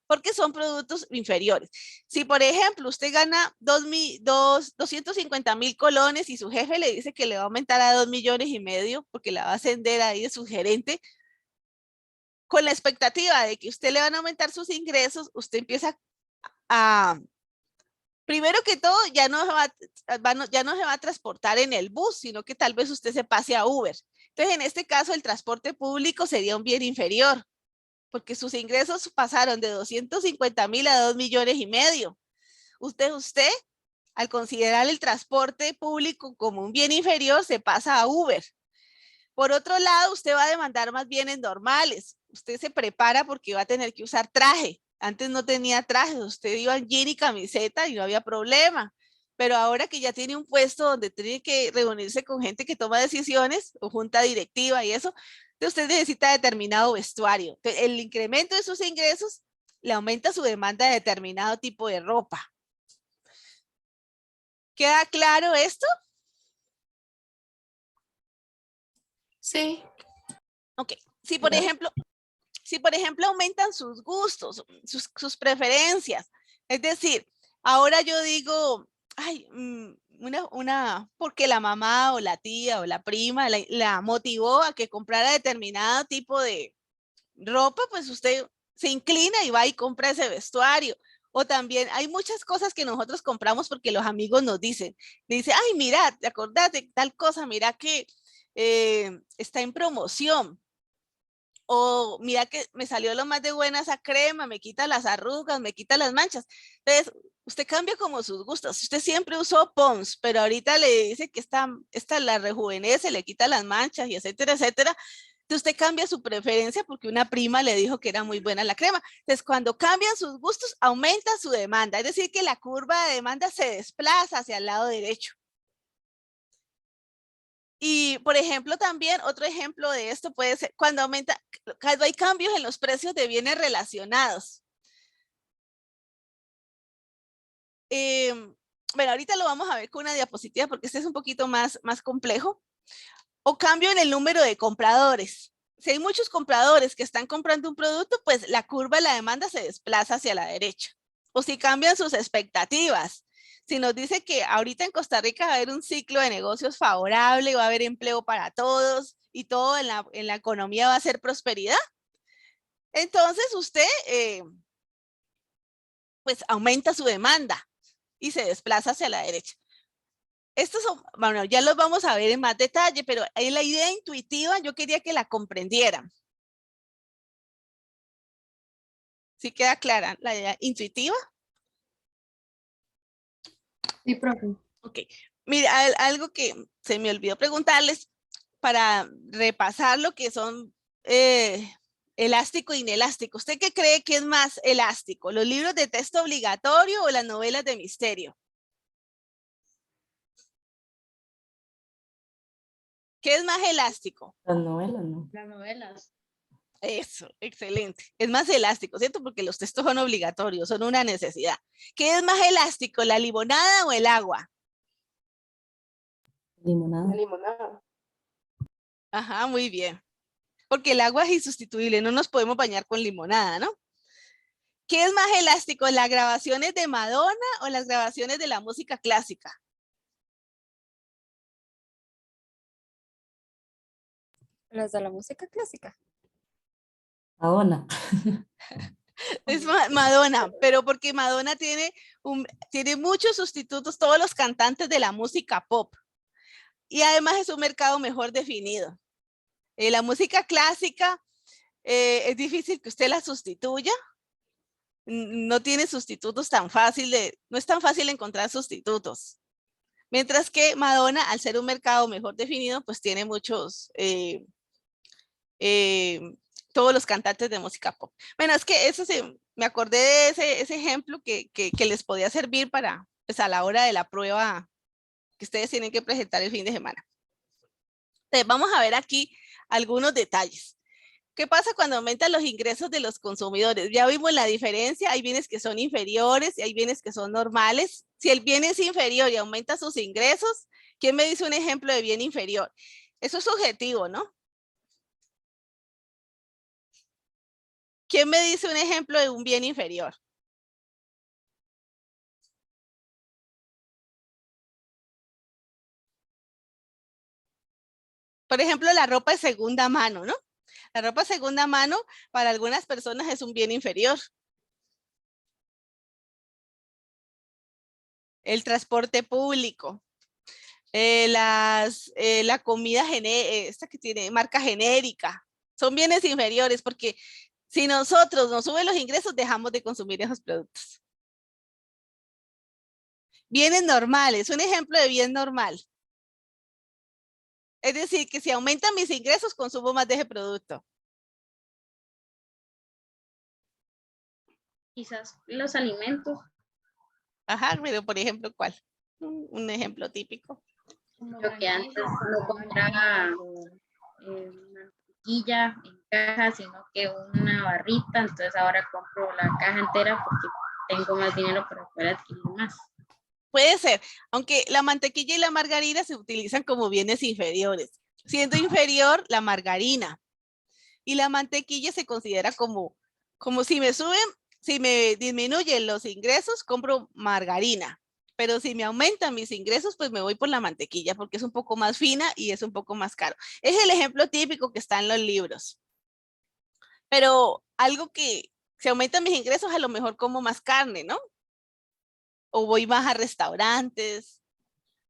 Porque son productos inferiores. Si, por ejemplo, usted gana 250,000 colones y su jefe le dice que le va a aumentar a 2,5 millones porque la va a ascender ahí de su gerente, con la expectativa de que usted le van a aumentar sus ingresos, usted empieza a... Primero que todo, ya no se va a transportar en el bus, sino que tal vez usted se pase a Uber. Entonces, en este caso, el transporte público sería un bien inferior, porque sus ingresos pasaron de 250,000 a 2,5 millones. Usted, al considerar el transporte público como un bien inferior, se pasa a Uber. Por otro lado, usted va a demandar más bienes normales. Usted se prepara porque va a tener que usar traje. Antes no tenía traje, usted iba en jean y camiseta y no había problema. Pero ahora que ya tiene un puesto donde tiene que reunirse con gente que toma decisiones o junta directiva y eso, usted necesita determinado vestuario. Entonces, el incremento de sus ingresos le aumenta su demanda de determinado tipo de ropa. ¿Queda claro esto? Sí. Ok. Si por ejemplo aumentan sus gustos, sus preferencias, es decir, ahora yo digo, ay, porque la mamá o la tía o la prima la motivó a que comprara determinado tipo de ropa, pues usted se inclina y va y compra ese vestuario. O también hay muchas cosas que nosotros compramos porque los amigos nos dicen, ay, mira, te acordás de tal cosa, mira que está en promoción. O mira que me salió lo más de buena esa crema, me quita las arrugas, me quita las manchas. Entonces, usted cambia como sus gustos. Usted siempre usó Pons, pero ahorita le dice que esta la rejuvenece, le quita las manchas y etcétera, etcétera. Entonces, usted cambia su preferencia porque una prima le dijo que era muy buena la crema. Entonces, cuando cambian sus gustos, aumenta su demanda. Es decir, que la curva de demanda se desplaza hacia el lado derecho. Y, por ejemplo, también otro ejemplo de esto puede ser cuando hay cambios en los precios de bienes relacionados. Bueno, ahorita lo vamos a ver con una diapositiva porque este es un poquito más complejo. O cambio en el número de compradores. Si hay muchos compradores que están comprando un producto, pues la curva de la demanda se desplaza hacia la derecha. O si cambian sus expectativas. Si nos dice que ahorita en Costa Rica va a haber un ciclo de negocios favorable, va a haber empleo para todos y todo en la economía va a ser prosperidad, entonces usted pues aumenta su demanda y se desplaza hacia la derecha. Estos son, bueno, ya los vamos a ver en más detalle, pero ahí la idea intuitiva yo quería que la comprendieran. ¿Sí queda clara la idea intuitiva? Sí, profe. Ok. Mira, algo que se me olvidó preguntarles para repasar lo que son elástico e inelástico. ¿Usted qué cree que es más elástico? ¿Los libros de texto obligatorio o las novelas de misterio? ¿Qué es más elástico? Las novelas, ¿no? Las novelas. Eso, excelente. Es más elástico, ¿cierto? Porque los textos son obligatorios, son una necesidad. ¿Qué es más elástico, la limonada o el agua? Limonada. Limonada. Ajá, muy bien. Porque el agua es insustituible, no nos podemos bañar con limonada, ¿no? ¿Qué es más elástico, las grabaciones de Madonna o las grabaciones de la música clásica? Las de la música clásica. Madonna. Es Madonna, pero porque Madonna tiene muchos sustitutos, todos los cantantes de la música pop. Y además es un mercado mejor definido. La música clásica es difícil que usted la sustituya. No tiene sustitutos tan fácil no es tan fácil encontrar sustitutos. Mientras que Madonna, al ser un mercado mejor definido, pues tiene muchos, todos los cantantes de música pop. Bueno, es que me acordé de ese ejemplo que les podía servir para, pues a la hora de la prueba que ustedes tienen que presentar el fin de semana. Entonces, vamos a ver aquí algunos detalles. ¿Qué pasa cuando aumentan los ingresos de los consumidores? Ya vimos la diferencia, hay bienes que son inferiores y hay bienes que son normales. Si el bien es inferior y aumenta sus ingresos, ¿quién me dice un ejemplo de bien inferior? Eso es subjetivo, ¿no? ¿Quién me dice un ejemplo de un bien inferior? Por ejemplo, la ropa de segunda mano, ¿no? La ropa de segunda mano para algunas personas es un bien inferior. El transporte público, la comida esta que tiene marca genérica, son bienes inferiores porque si nosotros nos suben los ingresos, dejamos de consumir esos productos. Bienes normales, un ejemplo de bien normal. Es decir, que si aumentan mis ingresos, consumo más de ese producto. Quizás los alimentos. Ajá, pero por ejemplo, ¿cuál? Un ejemplo típico. Yo que antes no compraba mantequilla en caja, sino que una barrita, entonces ahora compro la caja entera porque tengo más dinero para poder adquirir más. Puede ser, aunque la mantequilla y la margarina se utilizan como bienes inferiores, siendo inferior la margarina. Y la mantequilla se considera como si me disminuyen los ingresos, compro margarina. Pero si me aumentan mis ingresos, pues me voy por la mantequilla porque es un poco más fina y es un poco más caro. Es el ejemplo típico que está en los libros. Pero algo que si aumentan mis ingresos, a lo mejor como más carne, ¿no? O voy más a restaurantes.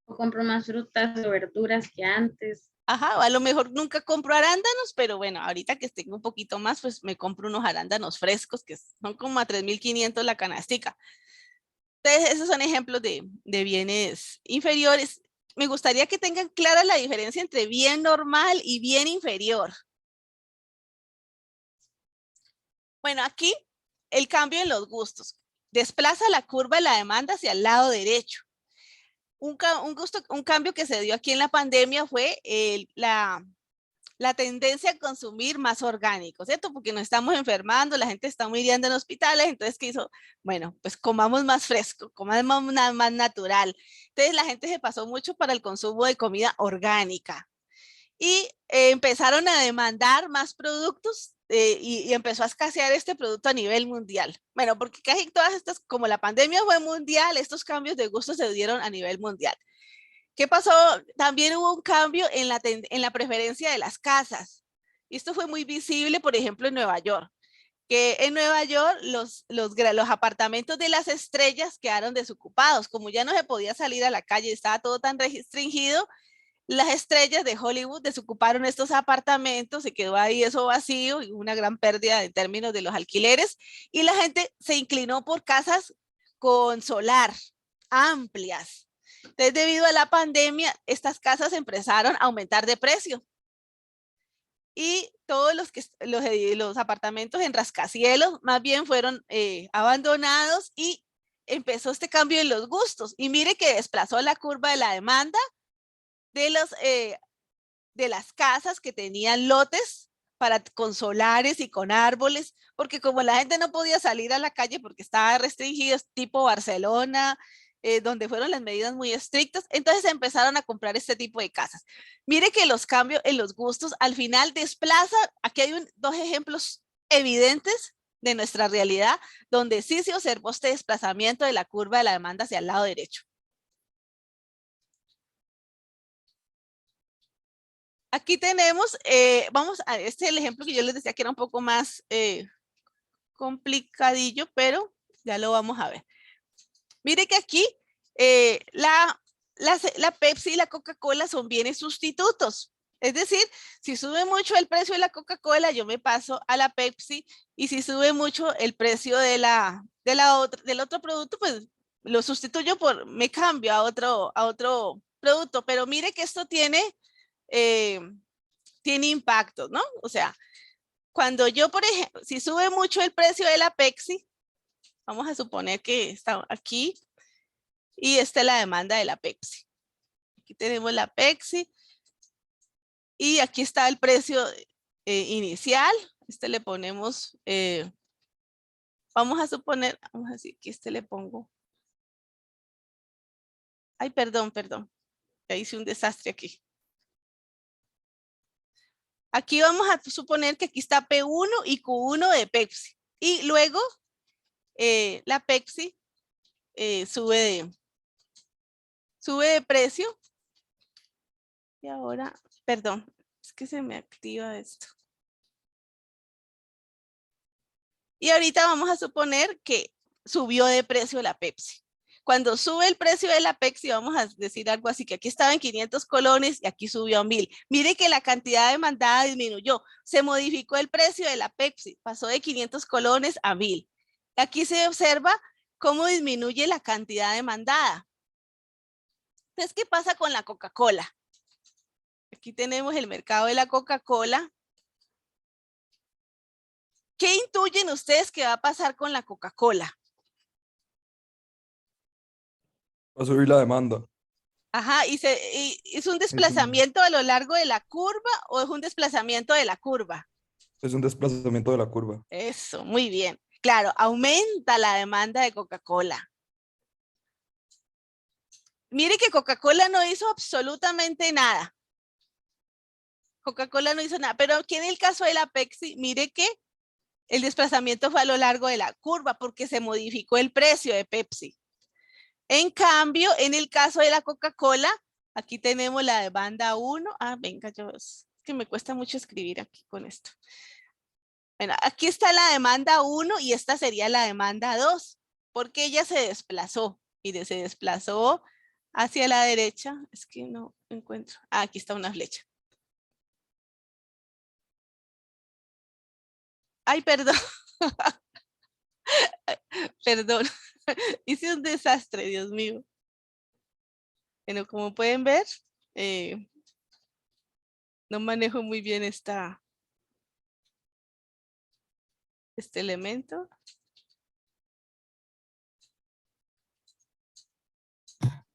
O compro más frutas o verduras que antes. Ajá, o a lo mejor nunca compro arándanos, pero bueno, ahorita que tengo un poquito más, pues me compro unos arándanos frescos que son como a 3.500 la canastica. Entonces, esos son ejemplos de bienes inferiores. Me gustaría que tengan clara la diferencia entre bien normal y bien inferior. Bueno, aquí el cambio en los gustos. Desplaza la curva de la demanda hacia el lado derecho. Un cambio que se dio aquí en la pandemia fue la tendencia a consumir más orgánico, ¿cierto? Porque nos estamos enfermando, la gente está muriendo en hospitales, entonces, ¿qué hizo? Bueno, pues comamos más fresco, comamos más natural. Entonces, la gente se pasó mucho para el consumo de comida orgánica. Y empezaron a demandar más productos y empezó a escasear este producto a nivel mundial. Bueno, porque casi todas estas, como la pandemia fue mundial, estos cambios de gusto se dieron a nivel mundial. ¿Qué pasó? También hubo un cambio en la preferencia de las casas. Y esto fue muy visible, por ejemplo, en Nueva York. Que en Nueva York los apartamentos de las estrellas quedaron desocupados. Como ya no se podía salir a la calle, estaba todo tan restringido, las estrellas de Hollywood desocuparon estos apartamentos, se quedó ahí eso vacío y una gran pérdida en términos de los alquileres. Y la gente se inclinó por casas con solar, amplias. Entonces, debido a la pandemia, estas casas empezaron a aumentar de precio. Y todos los apartamentos en rascacielos más bien fueron abandonados y empezó este cambio en los gustos. Y mire que desplazó la curva de la demanda de las casas que tenían lotes con solares y con árboles, porque como la gente no podía salir a la calle porque estaba restringido, tipo Barcelona, donde fueron las medidas muy estrictas, entonces empezaron a comprar este tipo de casas. Mire que los cambios en los gustos al final desplazan, aquí hay dos ejemplos evidentes de nuestra realidad, donde sí se observó este desplazamiento de la curva de la demanda hacia el lado derecho. Aquí tenemos, vamos a este es el ejemplo que yo les decía que era un poco más complicadillo, pero ya lo vamos a ver. Mire que aquí la Pepsi y la Coca-Cola son bienes sustitutos. Es decir, si sube mucho el precio de la Coca-Cola, yo me paso a la Pepsi, y si sube mucho el precio del otro producto, pues lo sustituyo por, me cambio a otro producto, pero mire que esto tiene impacto, ¿no? O sea, cuando yo, por ejemplo, si sube mucho el precio de la Pepsi, vamos a suponer que está aquí y esta es la demanda de la Pepsi. Aquí tenemos la Pepsi y aquí está el precio inicial. Le ponemos, vamos a suponer, vamos a decir que le pongo. Ay, perdón. Ya hice un desastre aquí. Aquí vamos a suponer que aquí está P1 y Q1 de Pepsi. Y luego la Pepsi sube de precio. Y ahora, perdón, es que se me activa esto. Y ahorita vamos a suponer que subió de precio la Pepsi. Cuando sube el precio de la Pepsi, vamos a decir algo así, que aquí estaba en 500 colones y aquí subió a 1000. Mire que la cantidad demandada disminuyó. Se modificó el precio de la Pepsi, pasó de 500 colones a 1000. Aquí se observa cómo disminuye la cantidad demandada. Entonces, ¿qué pasa con la Coca-Cola? Aquí tenemos el mercado de la Coca-Cola. ¿Qué intuyen ustedes que va a pasar con la Coca-Cola? Va a subir la demanda. Ajá, ¿y es un desplazamiento a lo largo de la curva o es un desplazamiento de la curva? Es un desplazamiento de la curva. Eso, muy bien. Claro, aumenta la demanda de Coca-Cola. Mire que Coca-Cola no hizo absolutamente nada. Coca-Cola no hizo nada, pero aquí en el caso de la Pepsi, mire que el desplazamiento fue a lo largo de la curva porque se modificó el precio de Pepsi. En cambio, en el caso de la Coca-Cola, aquí tenemos la demanda 1. Ah, venga, es que me cuesta mucho escribir aquí con esto. Bueno, aquí está la demanda 1 y esta sería la demanda 2, porque ella se desplazó. Mire, se desplazó hacia la derecha. Es que no encuentro. Ah, aquí está una flecha. Ay, perdón. Perdón. Hice un desastre, Dios mío. Bueno, como pueden ver, no manejo muy bien este elemento.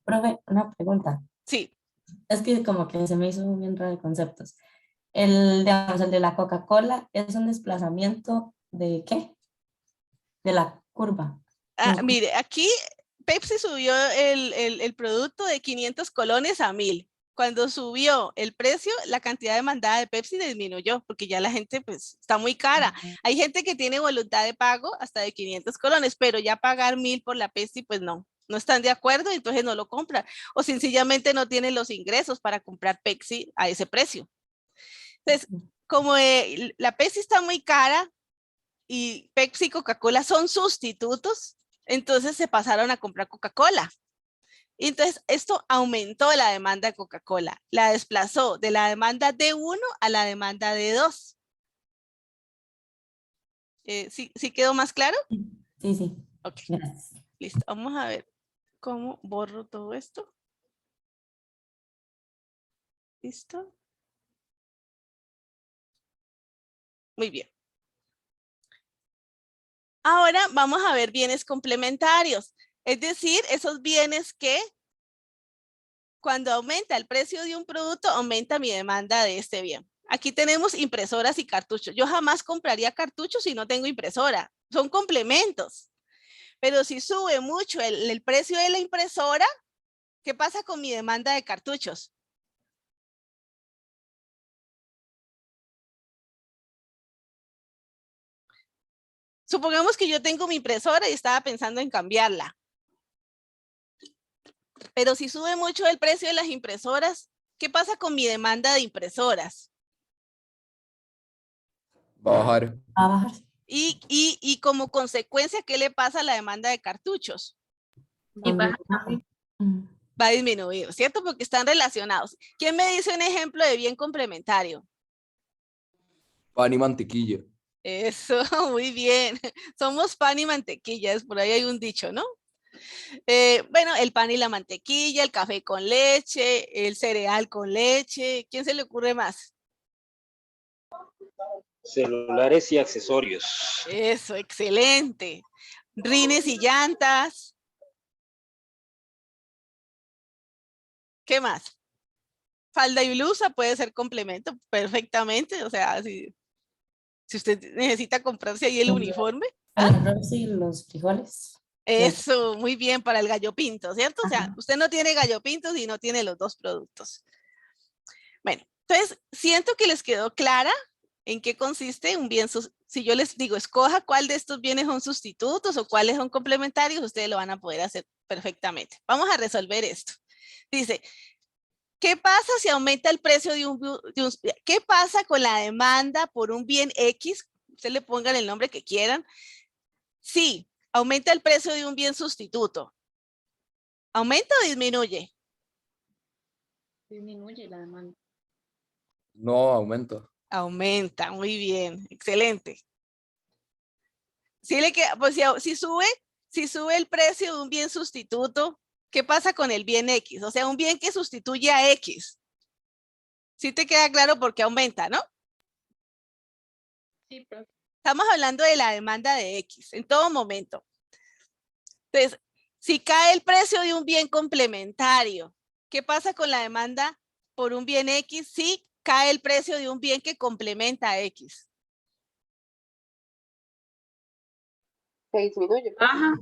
Profe, una pregunta. Sí. Es que como que se me hizo bien raro de conceptos. Digamos, el de la Coca-Cola es un desplazamiento de ¿qué? De la curva. Ah, mire, aquí Pepsi subió el producto de 500 colones a 1000. Cuando subió el precio, la cantidad demandada de Pepsi disminuyó, porque ya la gente pues está muy cara. Hay gente que tiene voluntad de pago hasta de 500 colones, pero ya pagar 1000 por la Pepsi, pues no están de acuerdo, entonces no lo compran. O sencillamente no tienen los ingresos para comprar Pepsi a ese precio. Entonces, como la Pepsi está muy cara y Pepsi y Coca-Cola son sustitutos, entonces se pasaron a comprar Coca-Cola. Y entonces esto aumentó la demanda de Coca-Cola, la desplazó de la demanda de 1 a la demanda de 2. ¿Sí quedó más claro? Sí. Ok, gracias. Listo. Vamos a ver cómo borro todo esto. ¿Listo? Muy bien. Ahora vamos a ver bienes complementarios. Es decir, esos bienes que cuando aumenta el precio de un producto, aumenta mi demanda de este bien. Aquí tenemos impresoras y cartuchos. Yo jamás compraría cartuchos si no tengo impresora. Son complementos. Pero si sube mucho el precio de la impresora, ¿qué pasa con mi demanda de cartuchos? Supongamos que yo tengo mi impresora y estaba pensando en cambiarla. Pero si sube mucho el precio de las impresoras, ¿qué pasa con mi demanda de impresoras? Va a bajar. Va a bajar. Y como consecuencia, ¿qué le pasa a la demanda de cartuchos? Y baja. Va a disminuir, ¿cierto? Porque están relacionados. ¿Quién me dice un ejemplo de bien complementario? Pan y mantequilla. Eso, muy bien. Somos pan y mantequilla, por ahí hay un dicho, ¿no? Bueno, el pan y la mantequilla, el café con leche, el cereal con leche. ¿Quién se le ocurre más? Celulares y accesorios. Eso, excelente. Rines y llantas. ¿Qué más? Falda y blusa puede ser complemento perfectamente. O sea, si usted necesita comprarse ahí el uniforme. El arroz y los frijoles. Eso, muy bien, para el gallo pinto, ¿cierto? O sea, Ajá. usted no tiene gallo pinto si no tiene los dos productos. Bueno, entonces, siento que les quedó clara en qué consiste un bien. Si yo les digo, escoja cuál de estos bienes son sustitutos o cuáles son complementarios, ustedes lo van a poder hacer perfectamente. Vamos a resolver esto. Dice, ¿qué pasa si aumenta el precio ¿qué pasa con la demanda por un bien X? Ustedes le pongan el nombre que quieran. Sí, aumenta el precio de un bien sustituto. ¿Aumenta o disminuye? Disminuye la demanda. No, aumenta. Aumenta, muy bien, excelente. Si le queda, pues si sube el precio de un bien sustituto, ¿qué pasa con el bien X? O sea, un bien que sustituye a X. ¿Sí te queda claro por qué aumenta, no? Sí, pero Estamos hablando de la demanda de X en todo momento. Entonces, si cae el precio de un bien complementario, ¿qué pasa con la demanda por un bien X? Si cae el precio de un bien que complementa a X. Se disminuye. Baja.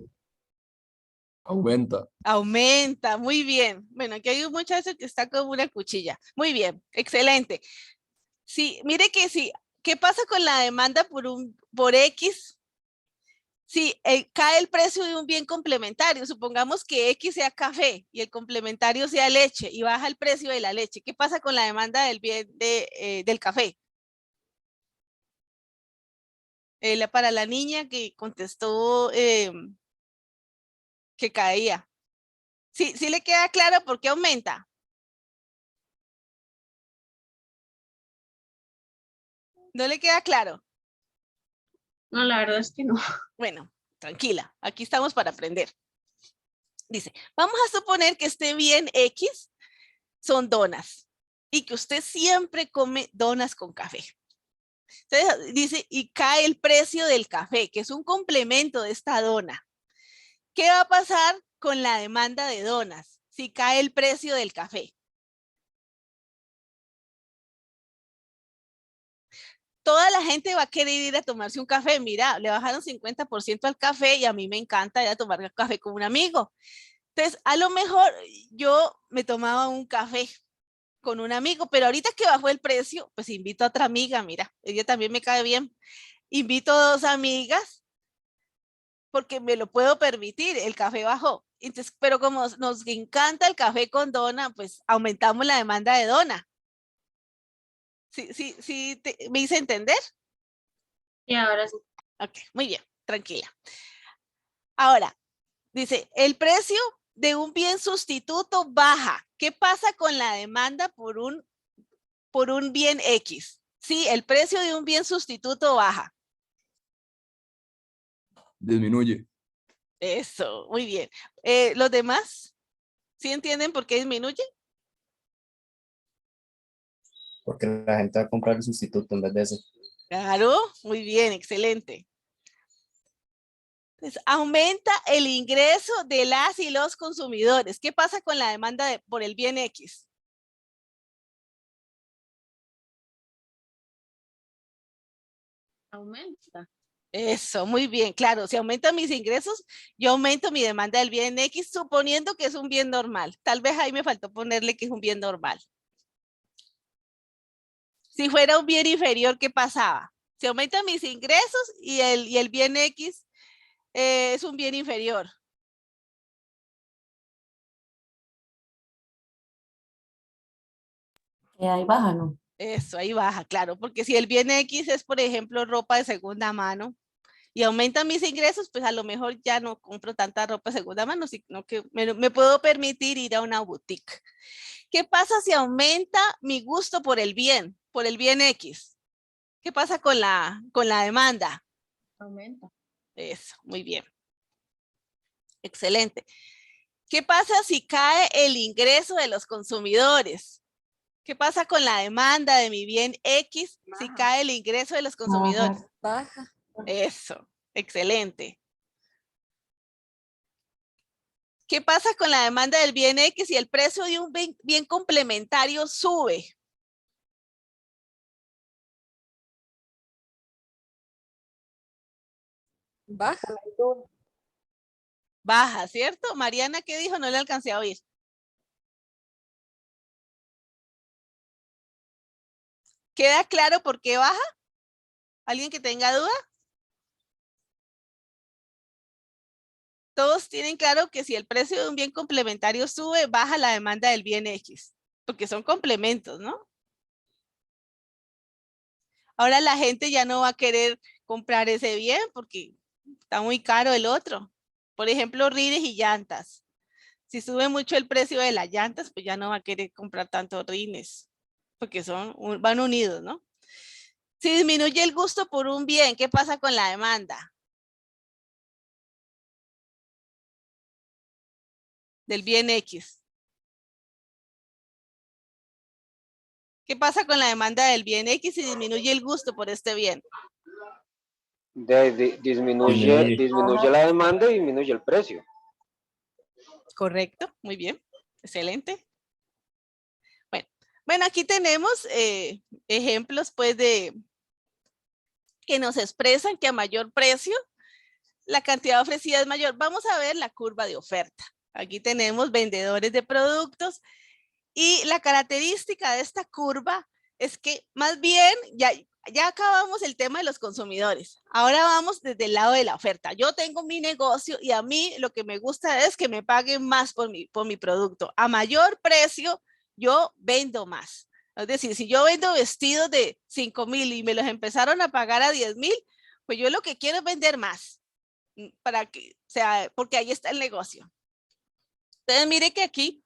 Aumenta. Aumenta, muy bien. Bueno, aquí hay un muchacho que está como una cuchilla. Muy bien, excelente. Sí, mire que sí, ¿qué pasa con la demanda por X? Si cae el precio de un bien complementario, supongamos que X sea café y el complementario sea leche y baja el precio de la leche, ¿qué pasa con la demanda del bien del café? Para la niña que contestó que caía. ¿Sí le queda claro por qué aumenta? ¿No le queda claro? No, la verdad es que no. Bueno, tranquila, aquí estamos para aprender. Dice, vamos a suponer que este bien X son donas y que usted siempre come donas con café. Entonces dice, y cae el precio del café, que es un complemento de esta dona. ¿Qué va a pasar con la demanda de donas si cae el precio del café? Toda la gente va a querer ir a tomarse un café. Mira, le bajaron 50% al café y a mí me encanta ir a tomar café con un amigo. Entonces, a lo mejor yo me tomaba un café con un amigo, pero ahorita que bajó el precio, pues invito a otra amiga, mira, ella también me cae bien. Invito a 2 amigas porque me lo puedo permitir, el café bajó. Entonces, pero como nos encanta el café con dona, pues aumentamos la demanda de dona. ¿Sí me hice entender? Y ahora sí. Ok, muy bien, tranquila. Ahora, dice, el precio de un bien sustituto baja. ¿Qué pasa con la demanda por un bien X? Sí, el precio de un bien sustituto baja. Disminuye. Eso, muy bien. ¿Los demás? ¿Sí entienden por qué disminuye? Porque la gente va a comprar el sustituto en vez de ese. Claro, muy bien, excelente. Entonces, aumenta el ingreso de las y los consumidores. ¿Qué pasa con la demanda por el bien X? aumenta. Eso, muy bien, claro. Si aumentan mis ingresos, yo aumento mi demanda del bien X, suponiendo que es un bien normal. Tal vez ahí me faltó ponerle que es un bien normal. Si fuera un bien inferior, ¿qué pasaba? Si aumentan mis ingresos y el bien X es un bien inferior. Ahí baja, ¿no? Eso, ahí baja, claro, porque si el bien X es, por ejemplo, ropa de segunda mano y aumentan mis ingresos, pues a lo mejor ya no compro tanta ropa de segunda mano, sino que me puedo permitir ir a una boutique. ¿Qué pasa si aumenta mi gusto por el bien X? ¿Qué pasa con la demanda? Aumenta. Eso, muy bien. Excelente. ¿Qué pasa si cae el ingreso de los consumidores? ¿Qué pasa con la demanda de mi bien X si cae el ingreso de los consumidores? Baja. Eso, excelente. ¿Qué pasa con la demanda del bien X si el precio de un bien complementario sube? Baja. Baja, ¿cierto? Mariana, ¿qué dijo? No le alcancé a oír. ¿Queda claro por qué baja? ¿Alguien que tenga duda? Todos tienen claro que si el precio de un bien complementario sube, baja la demanda del bien X, porque son complementos, ¿no? Ahora la gente ya no va a querer comprar ese bien porque está muy caro el otro. Por ejemplo, rines y llantas. Si sube mucho el precio de las llantas, pues ya no va a querer comprar tantos rines, porque van unidos, ¿no? Si disminuye el gusto por un bien, ¿qué pasa con la demanda del bien X? ¿Qué pasa con la demanda del bien X si disminuye el gusto por este bien? Disminuye la demanda y disminuye el precio. Correcto, muy bien, excelente. Bueno, aquí tenemos ejemplos pues que nos expresan que a mayor precio la cantidad ofrecida es mayor. Vamos a ver la curva de oferta. Aquí tenemos vendedores de productos y la característica de esta curva es que más bien ya acabamos el tema de los consumidores. Ahora vamos desde el lado de la oferta. Yo tengo mi negocio y a mí lo que me gusta es que me paguen más por mi producto. A mayor precio, yo vendo más. Es decir, si yo vendo vestidos de 5,000 y me los empezaron a pagar a 10,000, pues yo lo que quiero es vender más. Porque ahí está el negocio. Entonces, mire que aquí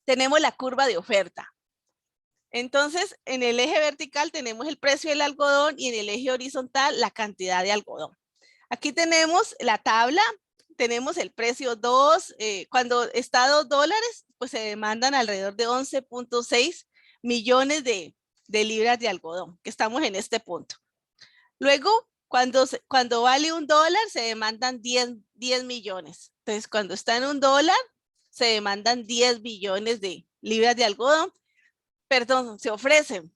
tenemos la curva de oferta. Entonces, en el eje vertical tenemos el precio del algodón y en el eje horizontal la cantidad de algodón. Aquí tenemos la tabla, tenemos el precio 2, cuando está a $2, pues se demandan alrededor de 11.6 millones de libras de algodón, que estamos en este punto. Luego, cuando vale $1, se demandan 10 millones. Entonces, cuando está en $1, se demandan 10 billones de libras de algodón. Se ofrecen.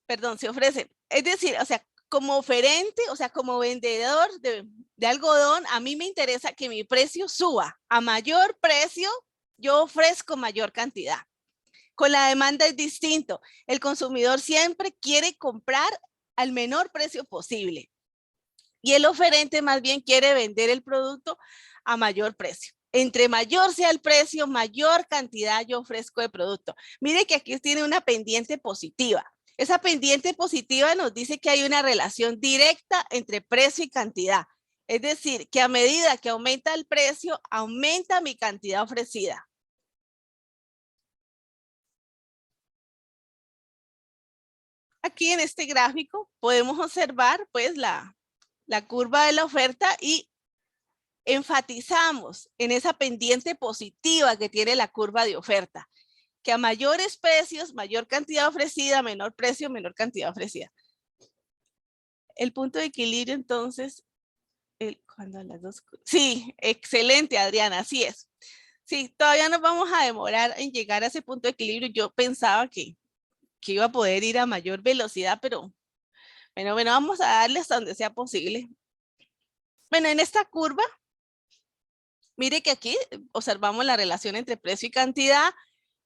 Es decir, o sea, como oferente, o sea, como vendedor de algodón, a mí me interesa que mi precio suba. A mayor precio, yo ofrezco mayor cantidad. Con la demanda es distinto. El consumidor siempre quiere comprar al menor precio posible. Y el oferente más bien quiere vender el producto a mayor precio. Entre mayor sea el precio, mayor cantidad yo ofrezco de producto. Mire que aquí tiene una pendiente positiva. Esa pendiente positiva nos dice que hay una relación directa entre precio y cantidad. Es decir, que a medida que aumenta el precio, aumenta mi cantidad ofrecida. Aquí en este gráfico podemos observar pues la curva de la oferta y enfatizamos en esa pendiente positiva que tiene la curva de oferta, que a mayores precios, mayor cantidad ofrecida, menor precio, menor cantidad ofrecida. El punto de equilibrio entonces, cuando las dos, sí, excelente Adriana, así es. Sí, todavía nos vamos a demorar en llegar a ese punto de equilibrio. Yo pensaba que iba a poder ir a mayor velocidad, pero bueno, vamos a darle hasta donde sea posible. Bueno, en esta curva, mire que aquí observamos la relación entre precio y cantidad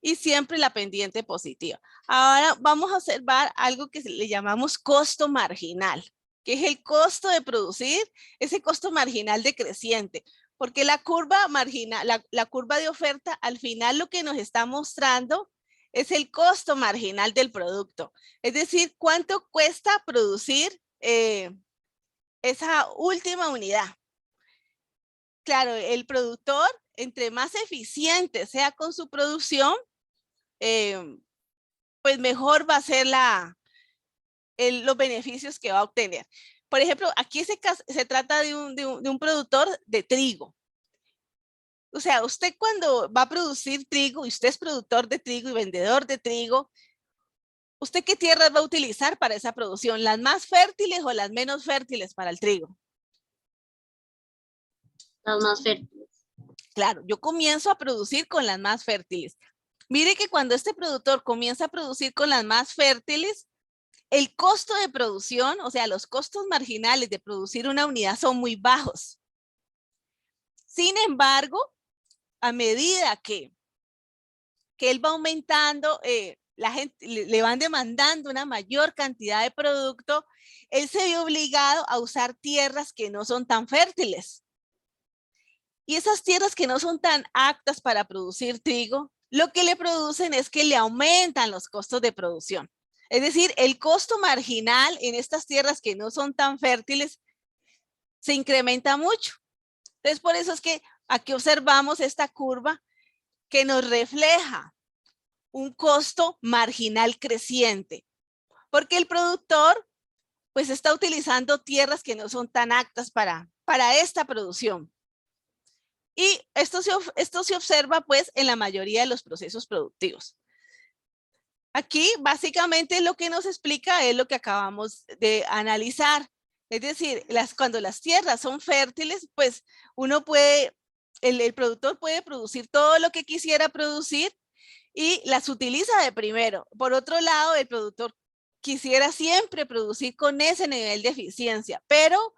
y siempre la pendiente positiva. Ahora vamos a observar algo que le llamamos costo marginal, que es el costo de producir, ese costo marginal decreciente, porque la curva marginal, la curva de oferta, al final lo que nos está mostrando es el costo marginal del producto. Es decir, cuánto cuesta producir esa última unidad. Claro, el productor, entre más eficiente sea con su producción, pues mejor va a ser los beneficios que va a obtener. por ejemplo, aquí se trata de un productor de trigo. O sea, usted cuando va a producir trigo, y usted es productor de trigo y vendedor de trigo, ¿usted qué tierras va a utilizar para esa producción? ¿Las más fértiles o las menos fértiles para el trigo? Las más fértiles. Claro, yo comienzo a producir con las más fértiles. Mire que cuando este productor comienza a producir con las más fértiles, el costo de producción, o sea, los costos marginales de producir una unidad son muy bajos. Sin embargo, a medida que él va aumentando, la gente le van demandando una mayor cantidad de producto, él se ve obligado a usar tierras que no son tan fértiles. Y esas tierras que no son tan aptas para producir trigo, lo que le producen es que le aumentan los costos de producción. Es decir, el costo marginal en estas tierras que no son tan fértiles se incrementa mucho. Entonces, por eso es que aquí observamos esta curva que nos refleja un costo marginal creciente, porque el productor pues está utilizando tierras que no son tan aptas para esta producción. Y esto se observa pues en la mayoría de los procesos productivos. Aquí básicamente lo que nos explica es lo que acabamos de analizar. Es decir, cuando las tierras son fértiles, pues uno puede, el productor puede producir todo lo que quisiera producir y las utiliza de primero. Por otro lado, el productor quisiera siempre producir con ese nivel de eficiencia, pero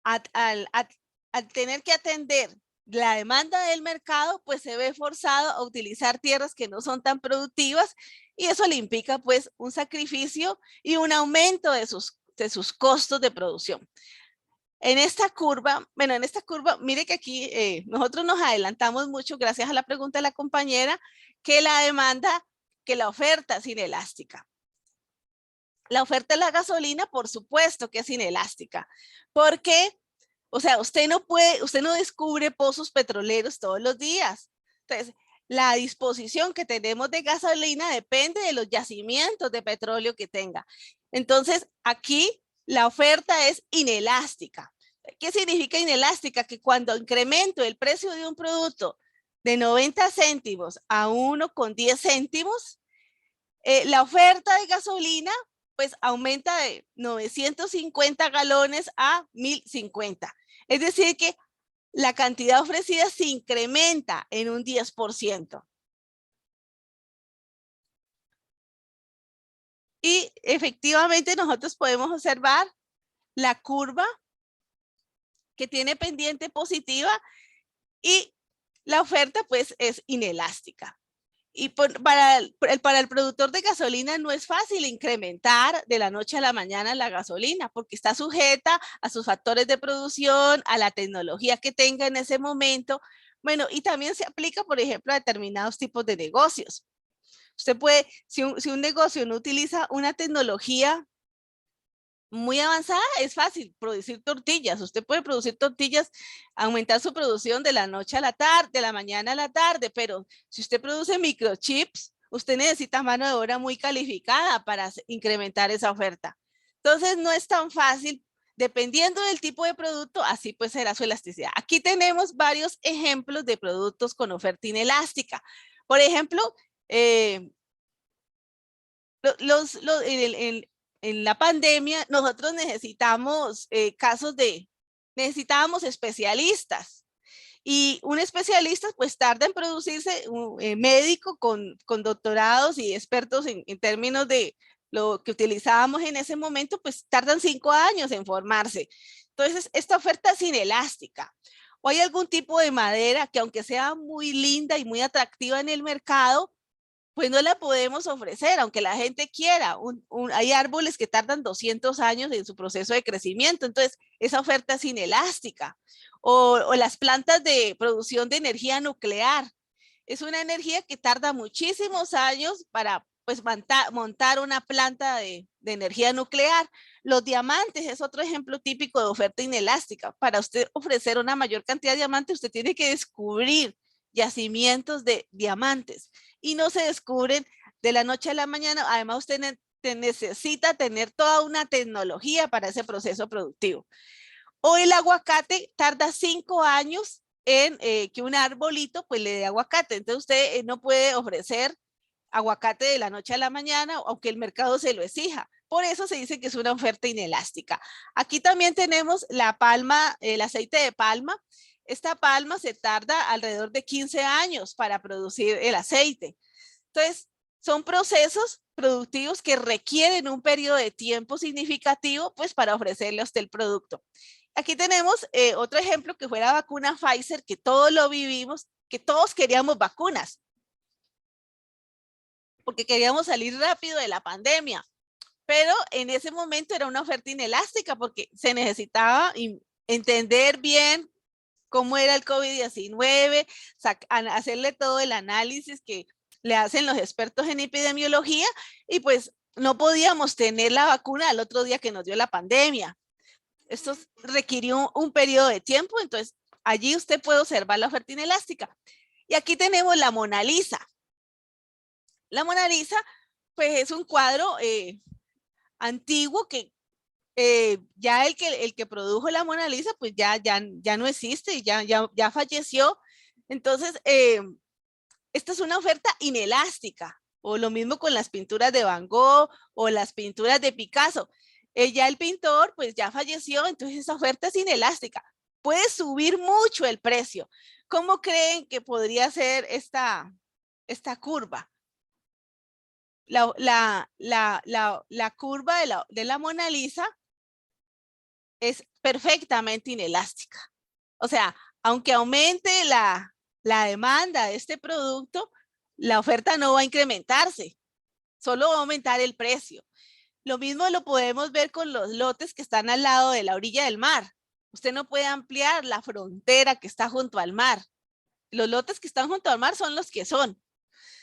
al tener que atender la demanda del mercado, pues se ve forzado a utilizar tierras que no son tan productivas y eso le implica pues un sacrificio y un aumento de sus costos de producción. En esta curva, mire que aquí nosotros nos adelantamos mucho gracias a la pregunta de la compañera, que la oferta es inelástica. La oferta de la gasolina, por supuesto que es inelástica, porque, o sea, usted no descubre pozos petroleros todos los días. Entonces, la disposición que tenemos de gasolina depende de los yacimientos de petróleo que tenga. Entonces, aquí la oferta es inelástica. ¿Qué significa inelástica? Que cuando incremento el precio de un producto de 90 céntimos a 1,10 céntimos, la oferta de gasolina pues aumenta de 950 galones a 1050. Es decir que la cantidad ofrecida se incrementa en un 10%. Y efectivamente nosotros podemos observar la curva que tiene pendiente positiva y la oferta pues es inelástica. Y para el productor de gasolina no es fácil incrementar de la noche a la mañana la gasolina porque está sujeta a sus factores de producción, a la tecnología que tenga en ese momento. Bueno, y también se aplica, por ejemplo, a determinados tipos de negocios. Usted puede, si un negocio no utiliza una tecnología muy avanzada, es fácil producir tortillas. Usted puede producir tortillas, aumentar su producción de la noche a la tarde, de la mañana a la tarde, pero si usted produce microchips, usted necesita mano de obra muy calificada para incrementar esa oferta. Entonces no es tan fácil, dependiendo del tipo de producto, así pues será su elasticidad. Aquí tenemos varios ejemplos de productos con oferta inelástica. Por ejemplo, en la pandemia, nosotros necesitábamos necesitábamos especialistas. Y un especialista pues tarda en producirse, un médico con doctorados y expertos en términos de lo que utilizábamos en ese momento, pues tardan 5 años en formarse. Entonces, esta oferta es inelástica. O hay algún tipo de madera que aunque sea muy linda y muy atractiva en el mercado, pues no la podemos ofrecer, aunque la gente quiera. Hay árboles que tardan 200 años en su proceso de crecimiento, entonces esa oferta es inelástica. O las plantas de producción de energía nuclear. Es una energía que tarda muchísimos años para pues, montar una planta de energía nuclear. Los diamantes es otro ejemplo típico de oferta inelástica. Para usted ofrecer una mayor cantidad de diamantes, usted tiene que descubrir yacimientos de diamantes y no se descubren de la noche a la mañana. Además, usted necesita tener toda una tecnología para ese proceso productivo. O el aguacate tarda 5 años en que un arbolito pues le dé aguacate. Entonces usted no puede ofrecer aguacate de la noche a la mañana, aunque el mercado se lo exija. Por eso se dice que es una oferta inelástica. Aquí también tenemos la palma, el aceite de palma. Esta palma se tarda alrededor de 15 años para producir el aceite. Entonces, son procesos productivos que requieren un periodo de tiempo significativo pues para ofrecerle a usted el producto. Aquí tenemos otro ejemplo que fue la vacuna Pfizer, que todos lo vivimos, que todos queríamos vacunas, porque queríamos salir rápido de la pandemia, pero en ese momento era una oferta inelástica porque se necesitaba entender bien cómo era el COVID-19, hacerle todo el análisis que le hacen los expertos en epidemiología y pues no podíamos tener la vacuna al otro día que nos dio la pandemia. Esto requirió un periodo de tiempo, entonces allí usted puede observar la oferta inelástica. Y aquí tenemos la Mona Lisa. La Mona Lisa pues es un cuadro antiguo que ya el que produjo la Mona Lisa pues ya no existe, ya falleció. Entonces, esta es una oferta inelástica, o lo mismo con las pinturas de Van Gogh o las pinturas de Picasso. Ya el pintor pues ya falleció, entonces esa oferta es inelástica. Puede subir mucho el precio. ¿Cómo creen que podría ser esta curva? La curva de la Mona Lisa es perfectamente inelástica. O sea, aunque aumente la demanda de este producto, la oferta no va a incrementarse, solo va a aumentar el precio. Lo mismo lo podemos ver con los lotes que están al lado de la orilla del mar. Usted no puede ampliar la frontera que está junto al mar. Los lotes que están junto al mar son los que son.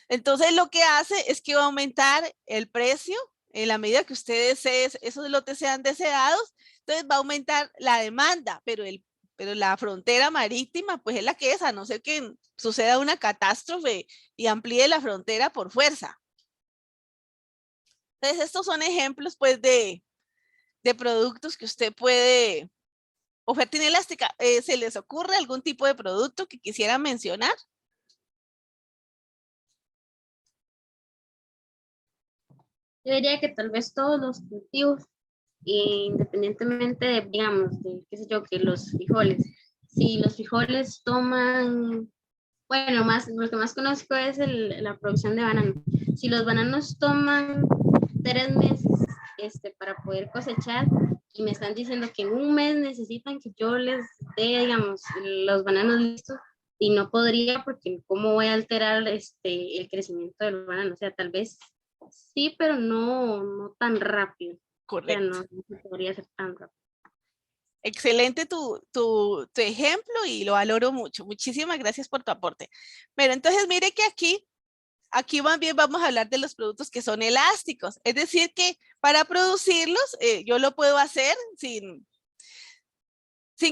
Entonces lo que hace es que va a aumentar el precio en la medida que ustedes esos lotes sean deseados. Entonces va a aumentar la demanda, pero la frontera marítima pues es la que es, a no ser que suceda una catástrofe y amplíe la frontera por fuerza. Entonces estos son ejemplos pues de productos que usted puede, oferta inelástica. ¿Se les ocurre algún tipo de producto que quisieran mencionar? Yo diría que tal vez todos los cultivos, independientemente de, digamos, de qué sé yo, que los frijoles, si los frijoles toman, bueno, lo que más conozco es la producción de bananos. Si los bananos toman 3 meses para poder cosechar y me están diciendo que en un mes necesitan que yo les dé, digamos, los bananos listos, y no podría porque cómo voy a alterar el crecimiento del banano. O sea, tal vez sí, pero no tan rápido. Correcto. O sea, no podría ser tan rápido. Excelente tu ejemplo y lo valoro mucho. Muchísimas gracias por tu aporte. Pero entonces mire que aquí más bien vamos a hablar de los productos que son elásticos. Es decir que para producirlos yo lo puedo hacer sin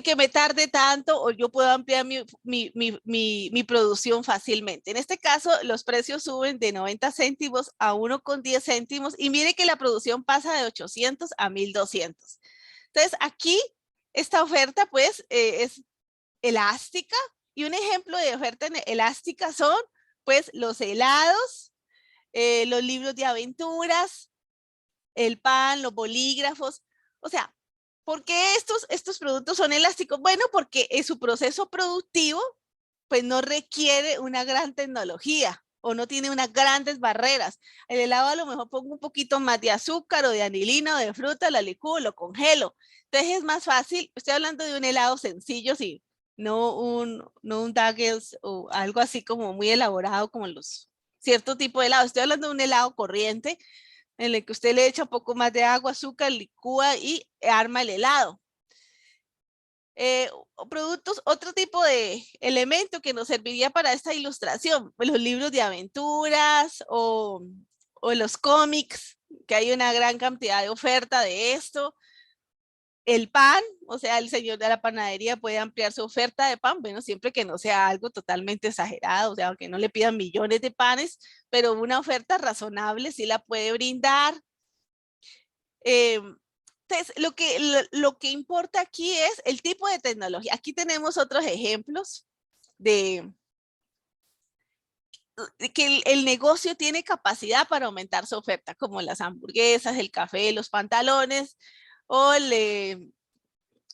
que me tarde tanto, o yo puedo ampliar mi producción fácilmente. En este caso, los precios suben de 90 céntimos a 1,10 céntimos y mire que la producción pasa de 800 a 1200. Entonces, aquí esta oferta pues es elástica, y un ejemplo de oferta elástica son pues los helados, los libros de aventuras, el pan, los bolígrafos. O sea, ¿por qué estos productos son elásticos? Bueno, porque en su proceso productivo pues no requiere una gran tecnología o no tiene unas grandes barreras. El helado a lo mejor pongo un poquito más de azúcar o de anilina o de fruta, la licúo, lo congelo. Entonces es más fácil. Estoy hablando de un helado sencillo, sí, no un Daggers o algo así como muy elaborado como cierto tipo de helado. Estoy hablando de un helado corriente en el que usted le echa un poco más de agua, azúcar, licúa y arma el helado. Otro tipo de elemento que nos serviría para esta ilustración, pues los libros de aventuras o los cómics, que hay una gran cantidad de oferta de esto. El pan, o sea, el señor de la panadería puede ampliar su oferta de pan, bueno, siempre que no sea algo totalmente exagerado, o sea, que no le pidan millones de panes, pero una oferta razonable sí la puede brindar. Entonces, lo que importa aquí es el tipo de tecnología. Aquí tenemos otros ejemplos de que el negocio tiene capacidad para aumentar su oferta, como las hamburguesas, el café, los pantalones, o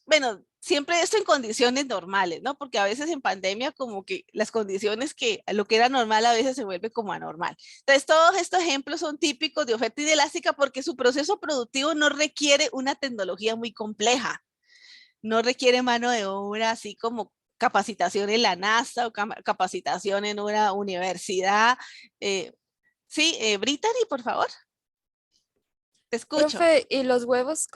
bueno, siempre esto en condiciones normales, ¿no? Porque a veces en pandemia como que las condiciones que lo que era normal a veces se vuelve como anormal. Entonces, todos estos ejemplos son típicos de oferta inelástica porque su proceso productivo no requiere una tecnología muy compleja, no requiere mano de obra así como capacitación en la NASA o capacitación en una universidad. Sí, Brittany, por favor. Te escucho. Profe, ¿y los huevos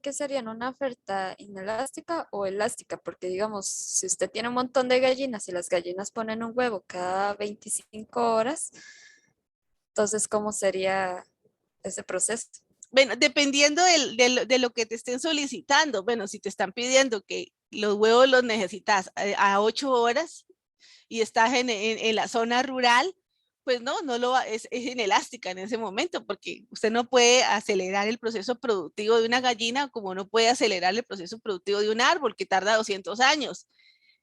qué serían? ¿Una oferta inelástica o elástica? Porque digamos, si usted tiene un montón de gallinas y las gallinas ponen un huevo cada 25 horas, entonces, ¿cómo sería ese proceso? Bueno, dependiendo de lo que te estén solicitando. Bueno, si te están pidiendo que los huevos los necesitas a 8 horas y estás en la zona rural, pues no es inelástica en ese momento, porque usted no puede acelerar el proceso productivo de una gallina como no puede acelerar el proceso productivo de un árbol que tarda 200 años.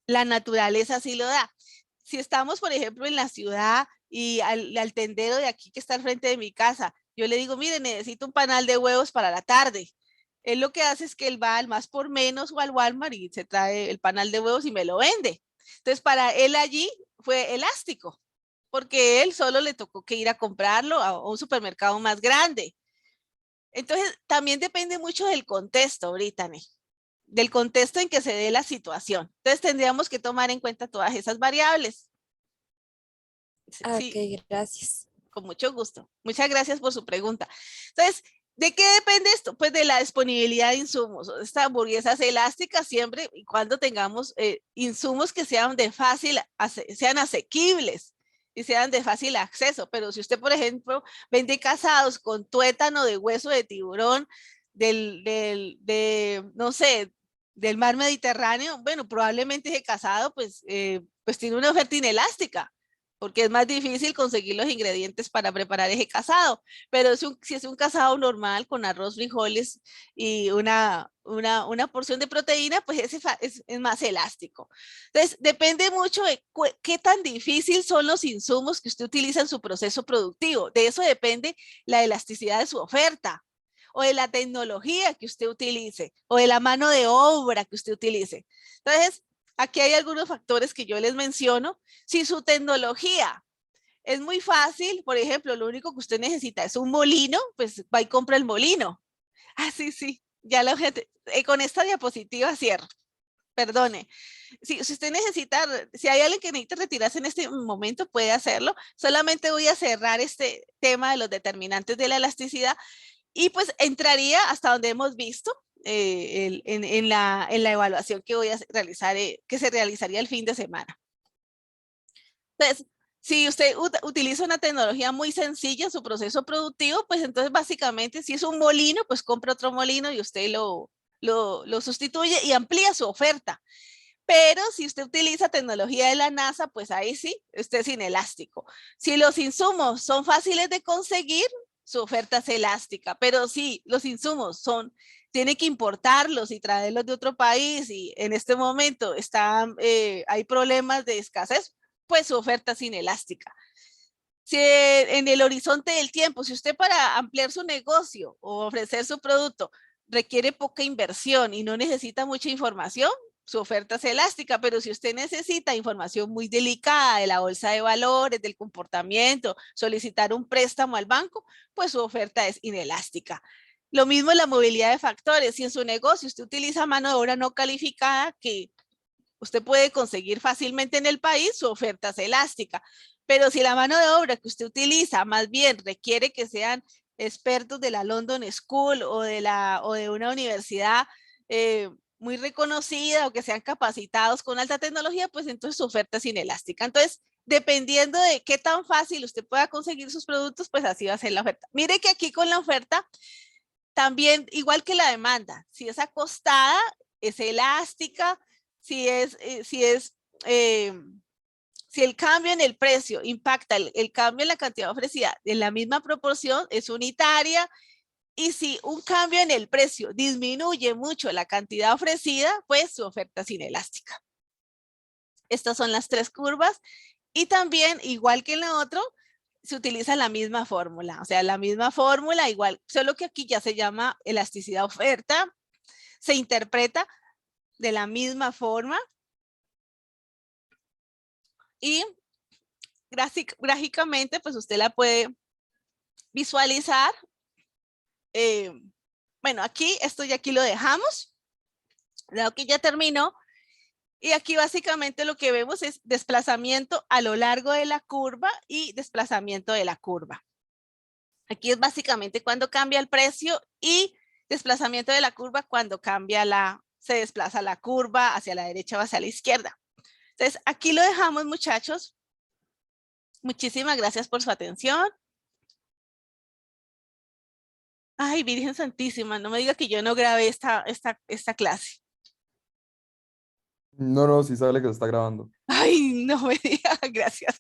La naturaleza sí lo da. Si estamos, por ejemplo, en la ciudad y al tendero de aquí que está al frente de mi casa, yo le digo, mire, necesito un panal de huevos para la tarde. Él lo que hace es que él va al más por menos o al Walmart y se trae el panal de huevos y me lo vende. Entonces, para él allí fue elástico, porque él solo le tocó que ir a comprarlo a un supermercado más grande. Entonces, también depende mucho del contexto, Brittany, del contexto en que se dé la situación. Entonces, tendríamos que tomar en cuenta todas esas variables. Sí, ok, gracias. Con mucho gusto. Muchas gracias por su pregunta. Entonces, ¿de qué depende esto? Pues de la disponibilidad de insumos. Esta hamburguesa es elástica siempre y cuando tengamos insumos que sean sean asequibles y sean de fácil acceso. Pero si usted, por ejemplo, vende casados con tuétano de hueso de tiburón no sé, del mar Mediterráneo, bueno, probablemente ese casado pues tiene una oferta inelástica, porque es más difícil conseguir los ingredientes para preparar ese casado. Pero si es un casado normal con arroz, frijoles y una porción de proteína, pues ese es más elástico. Entonces, depende mucho de qué tan difícil son los insumos que usted utiliza en su proceso productivo. De eso depende la elasticidad de su oferta, o de la tecnología que usted utilice, o de la mano de obra que usted utilice. Entonces, aquí hay algunos factores que yo les menciono. Si su tecnología es muy fácil, por ejemplo, lo único que usted necesita es un molino, pues va y compra el molino. Ah, sí, ya la gente, con esta diapositiva cierro. Perdone. Si usted necesita, si hay alguien que necesita retirarse en este momento, puede hacerlo. Solamente voy a cerrar este tema de los determinantes de la elasticidad y pues entraría hasta donde hemos visto en la evaluación que voy a realizar, que se realizaría el fin de semana. Entonces, si usted utiliza una tecnología muy sencilla en su proceso productivo, pues entonces básicamente si es un molino, pues compra otro molino y usted lo sustituye y amplía su oferta. Pero si usted utiliza tecnología de la NASA, pues ahí sí, usted es inelástico. Si los insumos son fáciles de conseguir, su oferta es elástica, pero si los insumos tiene que importarlos y traerlos de otro país y en este momento hay problemas de escasez, pues su oferta es inelástica. Si en el horizonte del tiempo, si usted para ampliar su negocio o ofrecer su producto requiere poca inversión y no necesita mucha información, su oferta es elástica, pero si usted necesita información muy delicada de la bolsa de valores, del comportamiento, solicitar un préstamo al banco, pues su oferta es inelástica. Lo mismo en la movilidad de factores. Si en su negocio usted utiliza mano de obra no calificada que usted puede conseguir fácilmente en el país, su oferta es elástica. Pero si la mano de obra que usted utiliza más bien requiere que sean expertos de la London School o de una universidad muy reconocida o que sean capacitados con alta tecnología, pues entonces su oferta es inelástica. Entonces, dependiendo de qué tan fácil usted pueda conseguir sus productos, pues así va a ser la oferta. Mire que aquí con la oferta, también igual que la demanda, si es acostada, es elástica, si el cambio en el precio impacta el cambio en la cantidad ofrecida en la misma proporción, es unitaria, Y si un cambio en el precio disminuye mucho la cantidad ofrecida, pues su oferta es inelástica. Estas son las tres curvas. Y también, igual que en la otra, se utiliza la misma fórmula. O sea, la misma fórmula igual, solo que aquí ya se llama elasticidad oferta. Se interpreta de la misma forma. Y gráficamente, pues usted la puede visualizar. Bueno, aquí, esto ya aquí lo dejamos. Dado que ya terminó. Y aquí básicamente lo que vemos es desplazamiento a lo largo de la curva y desplazamiento de la curva. Aquí es básicamente cuando cambia el precio y desplazamiento de la curva cuando se desplaza la curva hacia la derecha o hacia la izquierda. Entonces, aquí lo dejamos, muchachos. Muchísimas gracias por su atención. Ay, Virgen Santísima, no me diga que yo no grabé esta clase. No, sí sale que se está grabando. Ay, no me diga, gracias.